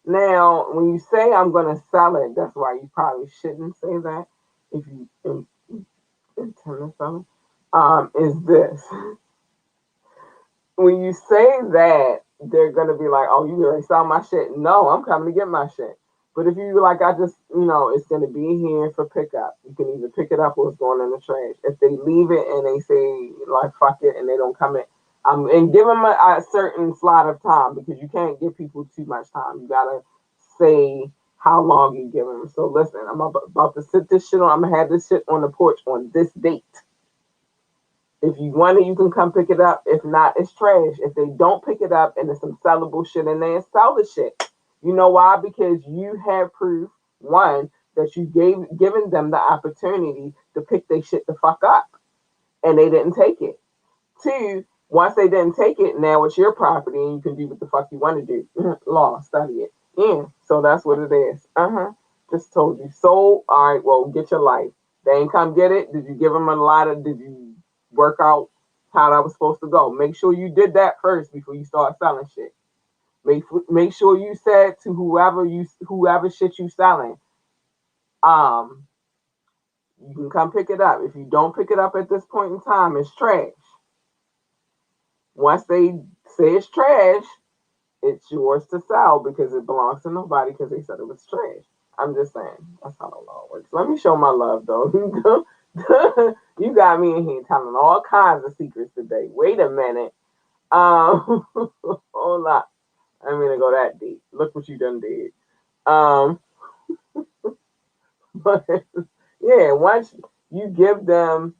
Now, when you say I'm gonna sell it, that's why you probably shouldn't say that if you intend to sell it. Is this when you say that, they're gonna be like, "Oh, you already saw my shit." No, I'm coming to get my shit. But if you like, I just, it's gonna be here for pickup. You can either pick it up or it's going in the trash. If they leave it and they say like fuck it and they don't come in, and give them a certain slot of time, because you can't give people too much time. You gotta say how long you give them. So listen, I'm about to sit this shit on. I'm gonna have this shit on the porch on this date. If you want it, you can come pick it up. If not, it's trash. If they don't pick it up and there's some sellable shit in there, sell the shit. You know why? Because you have proof, one, that you given them the opportunity to pick their shit the fuck up. And they didn't take it. Two, once they didn't take it, now it's your property and you can do what the fuck you want to do. Law, study it. Yeah. So that's what it is. Just told you. So, all right, well, get your life. They ain't come get it. Did you give them did you work out how that was supposed to go? Make sure you did that first before you start selling shit. Make sure you said to whoever shit you selling, um, you can come pick it up. If you don't pick it up at this point in time, it's trash. Once they say it's trash, it's yours to sell because it belongs to nobody because they said it was trash. I'm just saying. That's how the law works. Let me show my love, though. You got me in here telling all kinds of secrets today. Wait a minute. Hold up. I'm going to go that deep. Look what you done did. Um, but yeah, once you give them,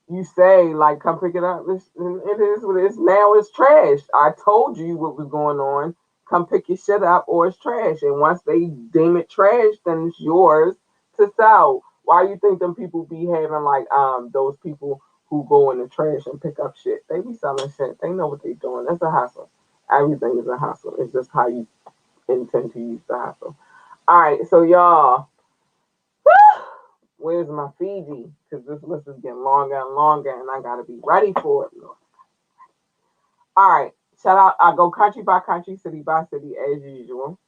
you say like, "Come pick it up." It is what it is. Now it's trash. I told you what was going on. Come pick your shit up, or it's trash. And once they deem it trash, then it's yours to sell. Why you think them people be having like those people who go in the trash and pick up shit? They be selling shit. They know what they doing. That's a hustle. Everything is a hustle. It's just how you intend to use the hustle. All right, so y'all. Where's my Fiji? Because this list is getting longer and longer, and I gotta be ready for it. All right, shout out. I go country by country, city by city, as usual.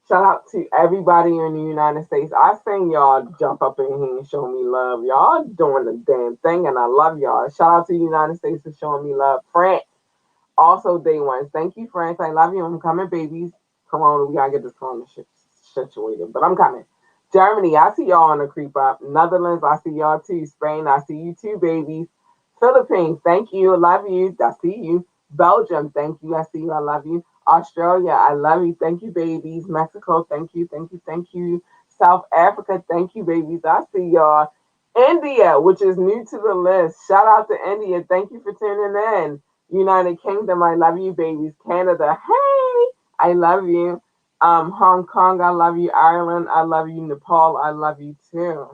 Shout out to everybody in the United States. I seen y'all jump up in here and show me love. Y'all doing the damn thing, and I love y'all. Shout out to the United States for showing me love. France, also day one. Thank you, France. I love you. I'm coming, babies. Corona, we gotta get this corona shit situated, but I'm coming. Germany, I see y'all on the creep up. Netherlands, I see y'all too. Spain, I see you too, babies. Philippines, thank you. I love you. I see you. Belgium, thank you. I see you. I love you. Australia, I love you. Thank you, babies. Mexico, thank you. Thank you. Thank you. South Africa, thank you, babies. I see y'all. India, which is new to the list. Shout out to India. Thank you for tuning in. United Kingdom, I love you, babies. Canada, hey, I love you. Hong Kong, I love you. Ireland, I love you. Nepal, I love you too.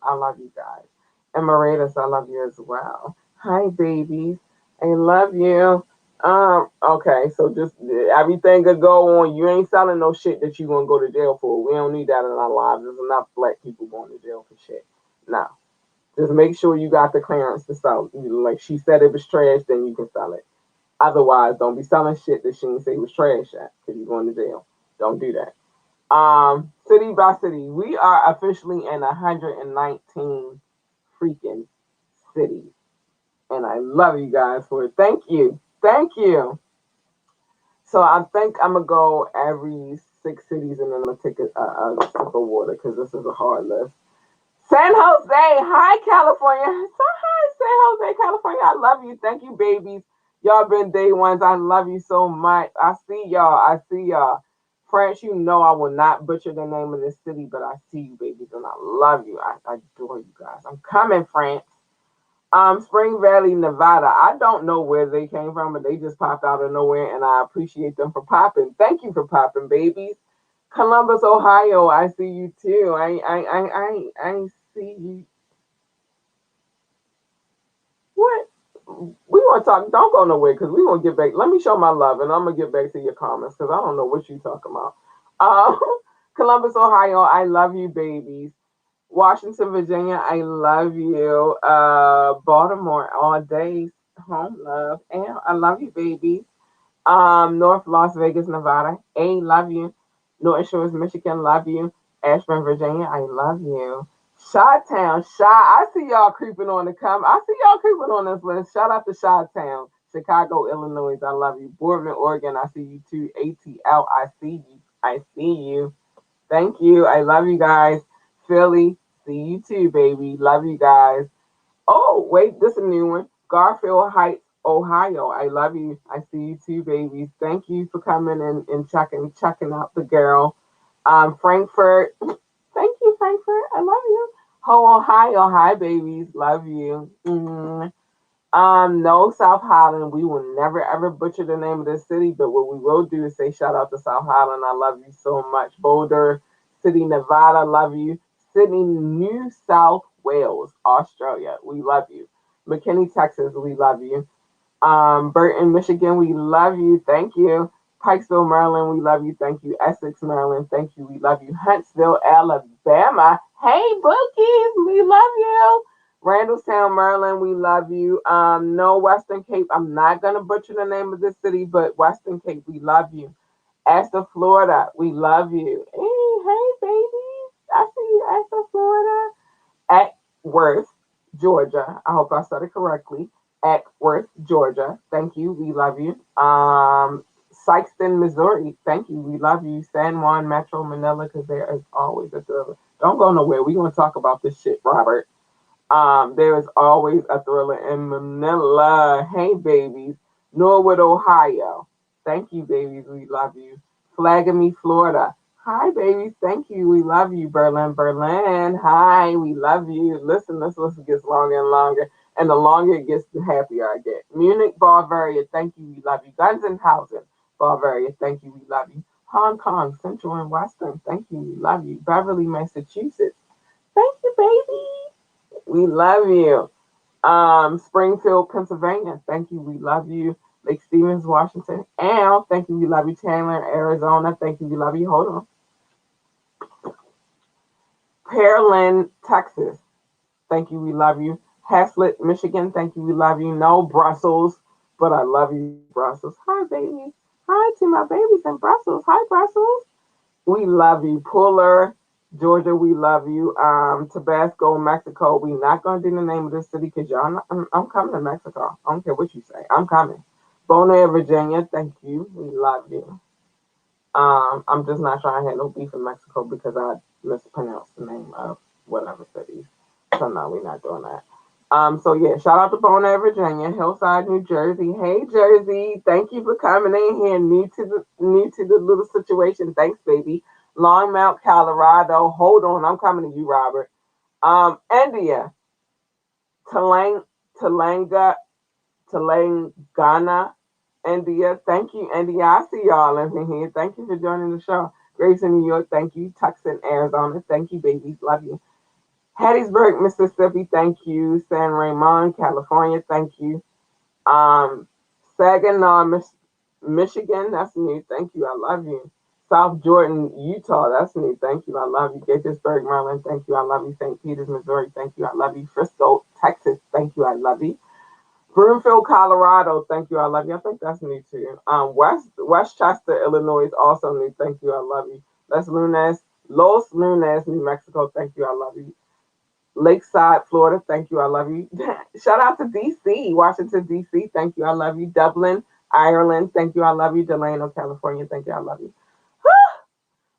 I love you guys. And Mauritius, I love you as well. Hi, babies. I love you. Okay, so just everything could go on. You ain't selling no shit that you gonna go to jail for. We don't need that in our lives. There's enough black people going to jail for shit. No. Just make sure you got the clearance to sell. Like she said it was trash, then you can sell it. Otherwise, don't be selling shit that she didn't say was trash at because you're going to jail. Don't do that. City by city, we are officially in 119 freaking cities. And I love you guys for it. Thank you. Thank you. So I think I'm gonna go every 6 cities and then I'm gonna take a sip of water because this is a hard list. San Jose, hi California. So hi San Jose, California. I love you. Thank you, babies. Y'all been day ones. I love you so much. I see y'all. I see y'all. France, you know I will not butcher the name of this city, but I see you, babies, and I love you. I adore you guys. I'm coming, France. Spring Valley, Nevada. I don't know where they came from, but they just popped out of nowhere, and I appreciate them for popping. Thank you for popping, babies. Columbus, Ohio. I see you too. I see you. What? We want to talk. Don't go nowhere because we gonna get back. Let me show my love, and I'm gonna get back to your comments because I don't know what you talking about. Um, Columbus, Ohio. I love you, babies. Washington, Virginia, I love you. Baltimore, all day, home love. And I love you, baby. North Las Vegas, Nevada, love you. North Shores, Michigan, love you. Ashburn, Virginia, I love you. Chi-Town, I see y'all creeping on the come. I see y'all creeping on this list. Shout out to Chi-Town. Chicago, Illinois, I love you. Boardman, Oregon, I see you too. ATL, I see you. I see you. Thank you. I love you guys. Philly, see you too, baby. Love you guys. Oh, wait, this is a new one. Garfield Heights, Ohio. I love you. I see you too, babies. Thank you for coming and checking out the girl. Frankfurt. Thank you, Frankfurt. I love you. Ohio. Hi, babies. Love you. No, South Highland. We will never ever butcher the name of the city, but what we will do is say shout out to South Highland. I love you so much. Boulder City, Nevada. Love you. Sydney, New South Wales, Australia. We love you. McKinney, Texas. We love you. Burton, Michigan. We love you. Thank you. Pikesville, Maryland. We love you. Thank you. Essex, Maryland. Thank you. We love you. Huntsville, Alabama. Hey, Bookies. We love you. Randallstown, Maryland, we love you. No, Western Cape, I'm not going to butcher the name of the city, but Western Cape, we love you. Astor, Florida, we love you. Hey, baby. I see you, Astor, Florida. Atworth, Georgia. I hope I said it correctly. Atworth, Georgia. Thank you. We love you. Sykeston, Missouri. Thank you. We love you. San Juan, Metro Manila, because there is always a thriller. Don't go nowhere. We're going to talk about this shit, Robert. There is always a thriller in Manila. Hey, babies. Norwood, Ohio. Thank you, babies. We love you. Flagami, Florida. Hi, babies. Thank you. We love you. Berlin, Berlin. Hi, we love you. Listen, this list gets longer and longer. And the longer it gets, the happier I get. Munich, Bavaria. Thank you. We love you. Gunzenhausen, Bavaria. Thank you. We love you. Hong Kong, Central and Western. Thank you. We love you. Beverly, Massachusetts. Thank you, baby. We love you. Springfield, Pennsylvania. Thank you. We love you. Lake Stevens, Washington. Al, thank you. We love you. Chandler, Arizona. Thank you. We love you. Hold on. Pearland, Texas. Thank you. We love you. Haslett, Michigan. Thank you. We love you. No, Brussels, but I love you, Brussels. Hi, baby. Hi to my babies in Brussels. Hi, Brussels. We love you. Puller, Georgia, we love you. Tabasco, Mexico. We not gonna do the name of this city because y'all. I'm coming to Mexico. I don't care what you say. I'm coming. Bonaire, Virginia. Thank you. We love you. I'm just not trying to have no beef in Mexico because I mispronounced the name of whatever cities. So no, we're not doing that. So yeah, shout out to Bonaire, Virginia, Hillside, New Jersey. Hey Jersey, thank you for coming in here. New to the little situation. Thanks, baby. Longmount, Colorado. Hold on, I'm coming to you, Robert. India, Telang, Telanga, Telangana, India. Thank you, India. I see y'all in here. Thank you for joining the show. Grace in New York. Thank you. Tucson, Arizona. Thank you, babies. Love you. Hattiesburg, Mississippi. Thank you. San Ramon, California. Thank you. Um, Saginaw, Michigan. That's me. Thank you. I love you. South Jordan, Utah. That's me. Thank you. I love you. Gaithersburg, Maryland. Thank you. I love you. St. Peters, Missouri. Thank you. I love you. Frisco, Texas. Thank you. I love you. Broomfield, Colorado. Thank you. I love you. I think that's me too. Westchester, Illinois is also me. Thank you. I love you. Los Lunas, New Mexico. Thank you. I love you. Lakeside, Florida. Thank you. I love you. Shout out to DC, Washington, DC. Thank you. I love you. Dublin, Ireland. Thank you. I love you. Delano, California. Thank you. I love you.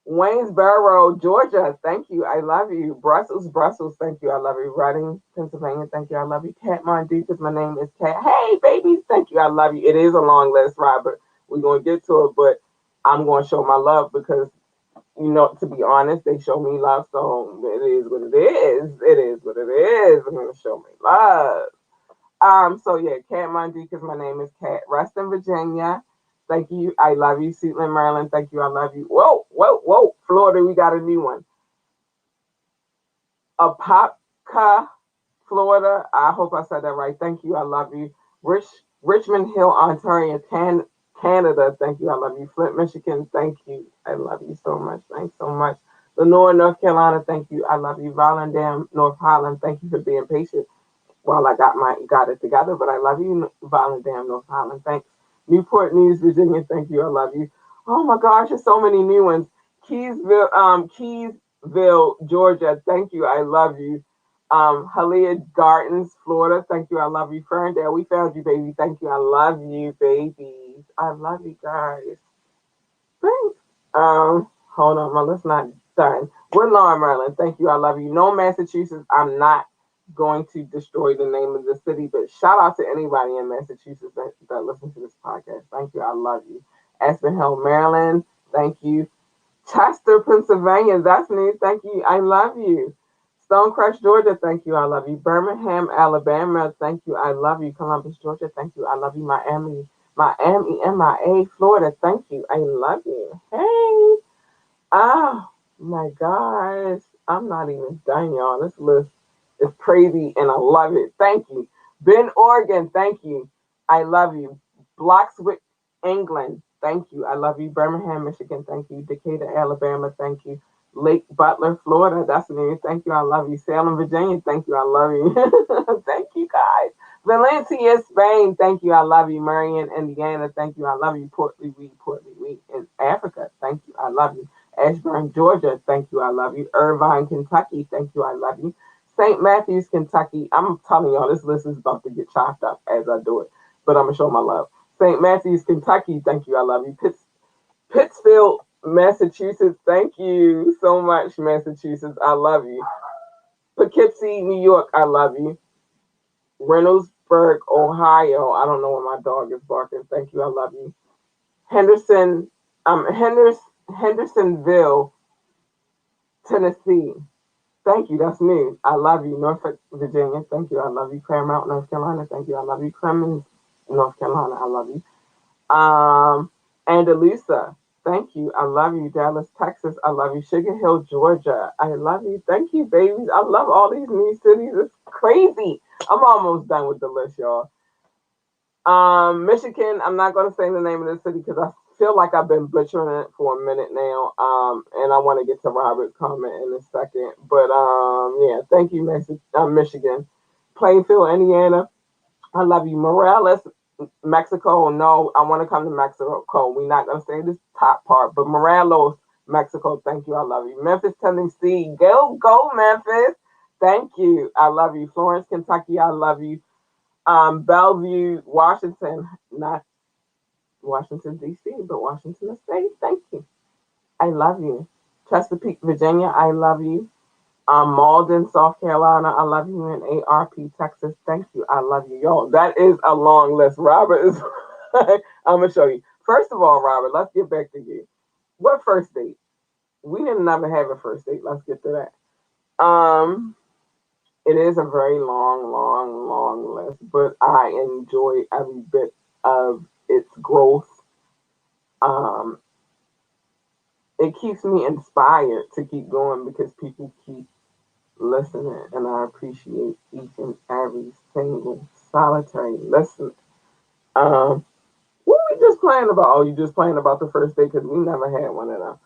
Waynesboro, Georgia. Thank you. I love you. Brussels, Brussels. Thank you. I love you. Reading, Pennsylvania. Thank you. I love you. Kathmandu, because my name is Kat. Hey, babies. Thank you. I love you. It is a long list, Robert. We're going to get to it, but I'm going to show my love because, to be honest, they show me love. So it is what it is. It is what it is. I'm going to show me love. So yeah, Kathmandu, because my name is Kat. Reston, Virginia. Thank you. I love you. Suitland, Maryland. Thank you. I love you. Whoa, whoa, whoa. Florida, we got a new one. Apopka, Florida. I hope I said that right. Thank you. I love you. Richmond Hill, Ontario, Canada. Thank you. I love you. Flint, Michigan. Thank you. I love you so much. Thanks so much. Lenore, North Carolina. Thank you. I love you. Volendam, North Holland. Thank you for being patient while I got it together. But I love you, Volendam, North Holland. Thanks. Newport News, Virginia. Thank you. I love you. Oh my gosh, there's so many new ones. Keysville, Georgia. Thank you. I love you. Hialeah Gardens, Florida. Thank you. I love you. Ferndale, we found you, baby. Thank you. I love you, babies. I love you guys. Thanks. Hold on, my list not done. Woodlawn, Maryland. Thank you. I love you. No, Massachusetts. I'm not going to destroy the name of the city, but shout out to anybody in Massachusetts that listens to this podcast. Thank you. I love you. Aspen Hill, Maryland. Thank you. Chester, Pennsylvania. That's me. Thank you. I love you. Stonecrest, Georgia. Thank you. I love you. Birmingham, Alabama. Thank you. I love you. Columbus, Georgia. Thank you. I love you. Miami, MIA, Florida. Thank you. I love you. Hey. Oh my gosh. I'm not even done, y'all. This list is crazy and I love it. Thank you. Bend, Oregon. Thank you. I love you. Bloxwick, England. Thank you. I love you. Birmingham, Michigan. Thank you. Decatur, Alabama. Thank you. Lake Butler, Florida. That's me. Thank you. I love you. Salem, Virginia. Thank you. I love you. Thank you, guys. Valencia, Spain. Thank you. I love you. Marion, Indiana. Thank you. I love you. Port Louis in Africa. Thank you. I love you. Ashburn, Georgia. Thank you. I love you. Irvine, Kentucky. Thank you. I love you. St. Matthews, Kentucky. I'm telling y'all, this list is about to get chopped up as I do it, but I'm gonna show my love. St. Matthews, Kentucky. Thank you. I love you. Pittsfield, Massachusetts. Thank you so much, Massachusetts. I love you. Poughkeepsie, New York. I love you. Reynoldsburg, Ohio. I don't know why my dog is barking. Thank you. I love you. Henderson, Hendersonville, Tennessee. Thank you. That's me. I love you. Norfolk, Virginia. Thank you. I love you. Claremont, North Carolina. Thank you. I love you. Clemens, North Carolina. I love you. Andalusia. Thank you. I love you. Dallas, Texas. I love you. Sugar Hill, Georgia. I love you. Thank you, babies. I love all these new cities. It's crazy. I'm almost done with the list, y'all. Michigan. I'm not going to say the name of the city because I feel like I've been butchering it for a minute now. And I want to get to Robert's comment in a second. But yeah, thank you, Michigan. Plainfield, Indiana. I love you. Morales, Mexico. No, I want to come to Mexico. We're not going to say this top part, but Morelos, Mexico. Thank you. I love you. Memphis, Tennessee. Go, Memphis. Thank you. I love you. Florence, Kentucky. I love you. Bellevue, Washington. Not Washington, D.C., but Washington State. Thank you. I love you. Chesapeake, Virginia. I love you. Malden, South Carolina. I love you. In ARP, Texas. Thank you. I love you. Yo, that is a long list. Robert is. I'm going to show you. First of all, Robert, let's get back to you. What first date? We didn't never have a first date. Let's get to that. It is a very long, long, long list, but I enjoy every bit of its growth. Um, it keeps me inspired to keep going because people keep listening, and I appreciate each and every single solitary listen. Um, what were we just playing about? Oh, you just playing about the first day because we never had one of them.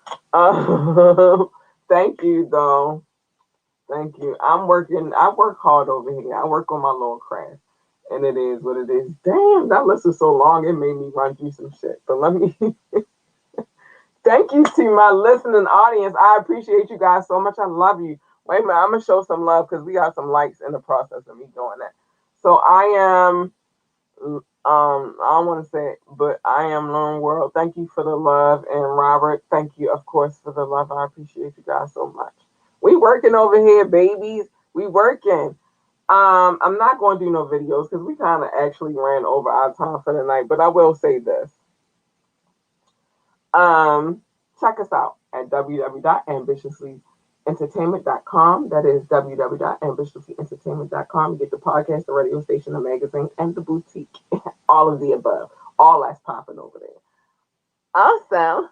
Thank you, though. Thank you. I'm working. I work hard over here. I work on my little craft, and it is what it is. Damn, that list is so long. It made me run through some shit. But let me thank you to my listening audience. I appreciate you guys so much. I love you. Wait a minute. I'm gonna show some love because we got some likes in the process of me doing that. So I am. I don't want to say it, but I am Lone World. Thank you for the love, and Robert, thank you, of course, for the love. I appreciate you guys so much. We working over here, babies. We working. I'm not going to do no videos because we kind of actually ran over our time for the night. But I will say this. Check us out at www.ambitiouslyentertainment.com. That is www.ambitiouslyentertainment.com. You get the podcast, the radio station, the magazine, and the boutique. All of the above. All that's popping over there. Also,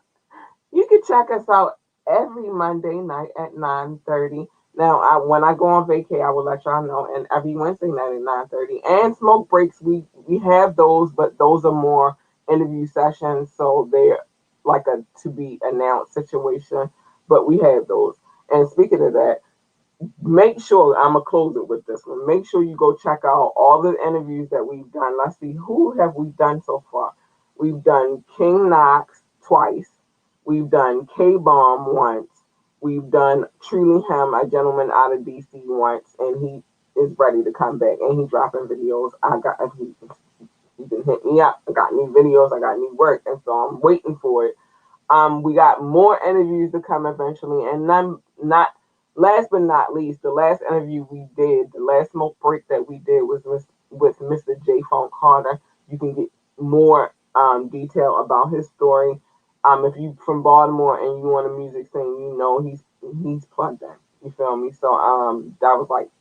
you can check us out every Monday night at 9:30. Now, when I go on vacay, I will let y'all know. And every Wednesday night at 9:30. And smoke breaks, we have those, but those are more interview sessions, so they're like a to be announced situation. But we have those. And speaking of that, make sure I'm gonna close it with this one. Make sure you go check out all the interviews that we've done. Let's see, who have we done so far? We've done King Knox twice. We've done K Bomb once. We've done Truly Him, a gentleman out of DC once, and he is ready to come back. And he's dropping videos. He can hit me up. I got new videos. I got new work, and so I'm waiting for it. We got more interviews to come eventually, and not last but not least, the last interview we did, the last smoke break that we did was with Mr. J. Funk Carter. You can get more detail about his story. If you from Baltimore and you want a music scene, you know he's plugged in. You feel me? So that was like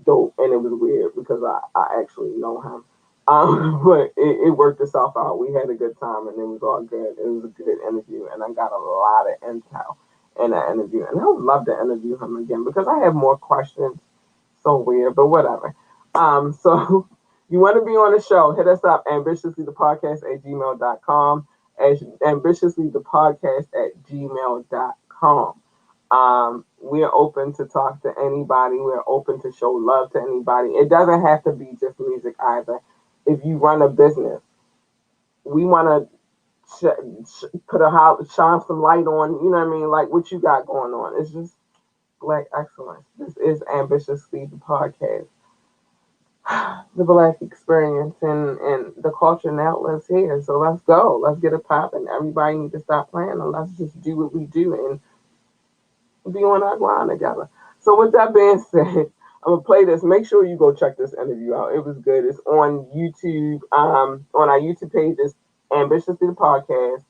dope, and it was weird because I actually know him. But it worked itself out. We had a good time, and it was all good. It was a good interview, and I got a lot of intel in that interview. And I would love to interview him again because I have more questions. So weird, but whatever. So you want to be on the show, hit us up, ambitiouslythepodcast@gmail.com, ambitiouslythepodcast@gmail.com. We're open to talk to anybody. We're open to show love to anybody. It doesn't have to be just music either. If you run a business, we want to shine some light on, you know what I mean, like what you got going on. It's just Black excellence. This is Ambitiously the podcast, the Black experience, and the culture and outlets here. So let's go. Let's get it popping. Everybody need to stop playing and let's just do what we do and be on our grind together. So with that being said, I'm gonna play this. Make sure you go check this interview out. It was good. It's on YouTube. On our YouTube page, it's Ambitiously the Podcast,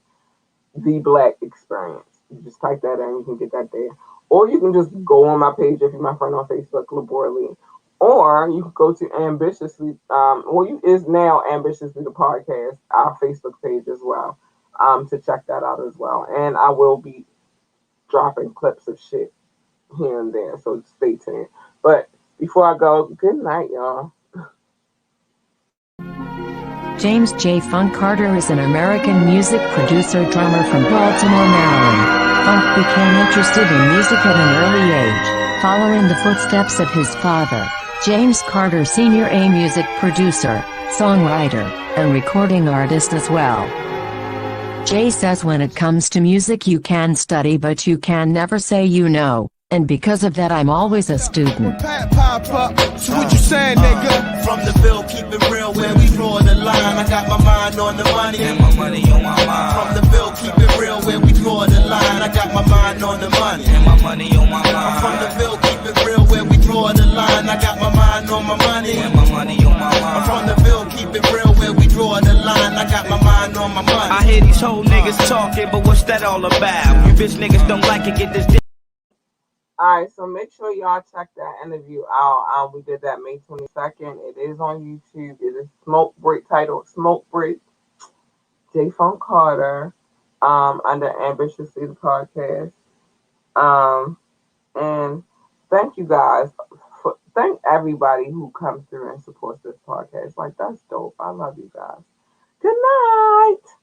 The Black Experience. You just type that in, you can get that there. Or you can just go on my page if you're my friend on Facebook, Labor Lee. Or you can go to Ambitiously, is now Ambitiously the Podcast, our Facebook page as well, to check that out as well. And I will be dropping clips of shit here and there, so stay tuned. But before I go, good night, y'all. James J. Funk Carter is an American music producer drummer from Baltimore, Maryland. Funk became interested in music at an early age, following the footsteps of his father, James Carter Sr., a music producer, songwriter, and recording artist as well. Jay says when it comes to music you can study but you can never say you know, and because of that I'm always a student. Pop up, so what you saying, nigga? From the bill, keep it real where we draw the line. I got my mind on the money and my money on my mind. From the bill, keep it real where we draw the line. I got my mind on the money and my money on my mind. From the bill, keep it real where we draw the line. I got my mind on my money and my money on my mind. From the bill, keep it real where we draw the line. I got my mind on my money. I hear these whole niggas talking, but what's that all about? You bitch niggas don't like it, get this dick. All right, so make sure y'all check that interview out. We did that May 22nd. It is on YouTube. It is Smoke Break, titled Smoke Break, J Funk Carter, under Ambitiously the Podcast. Um, and thank you guys. Thank everybody who comes through and supports this podcast. Like, that's dope. I love you guys. Good night.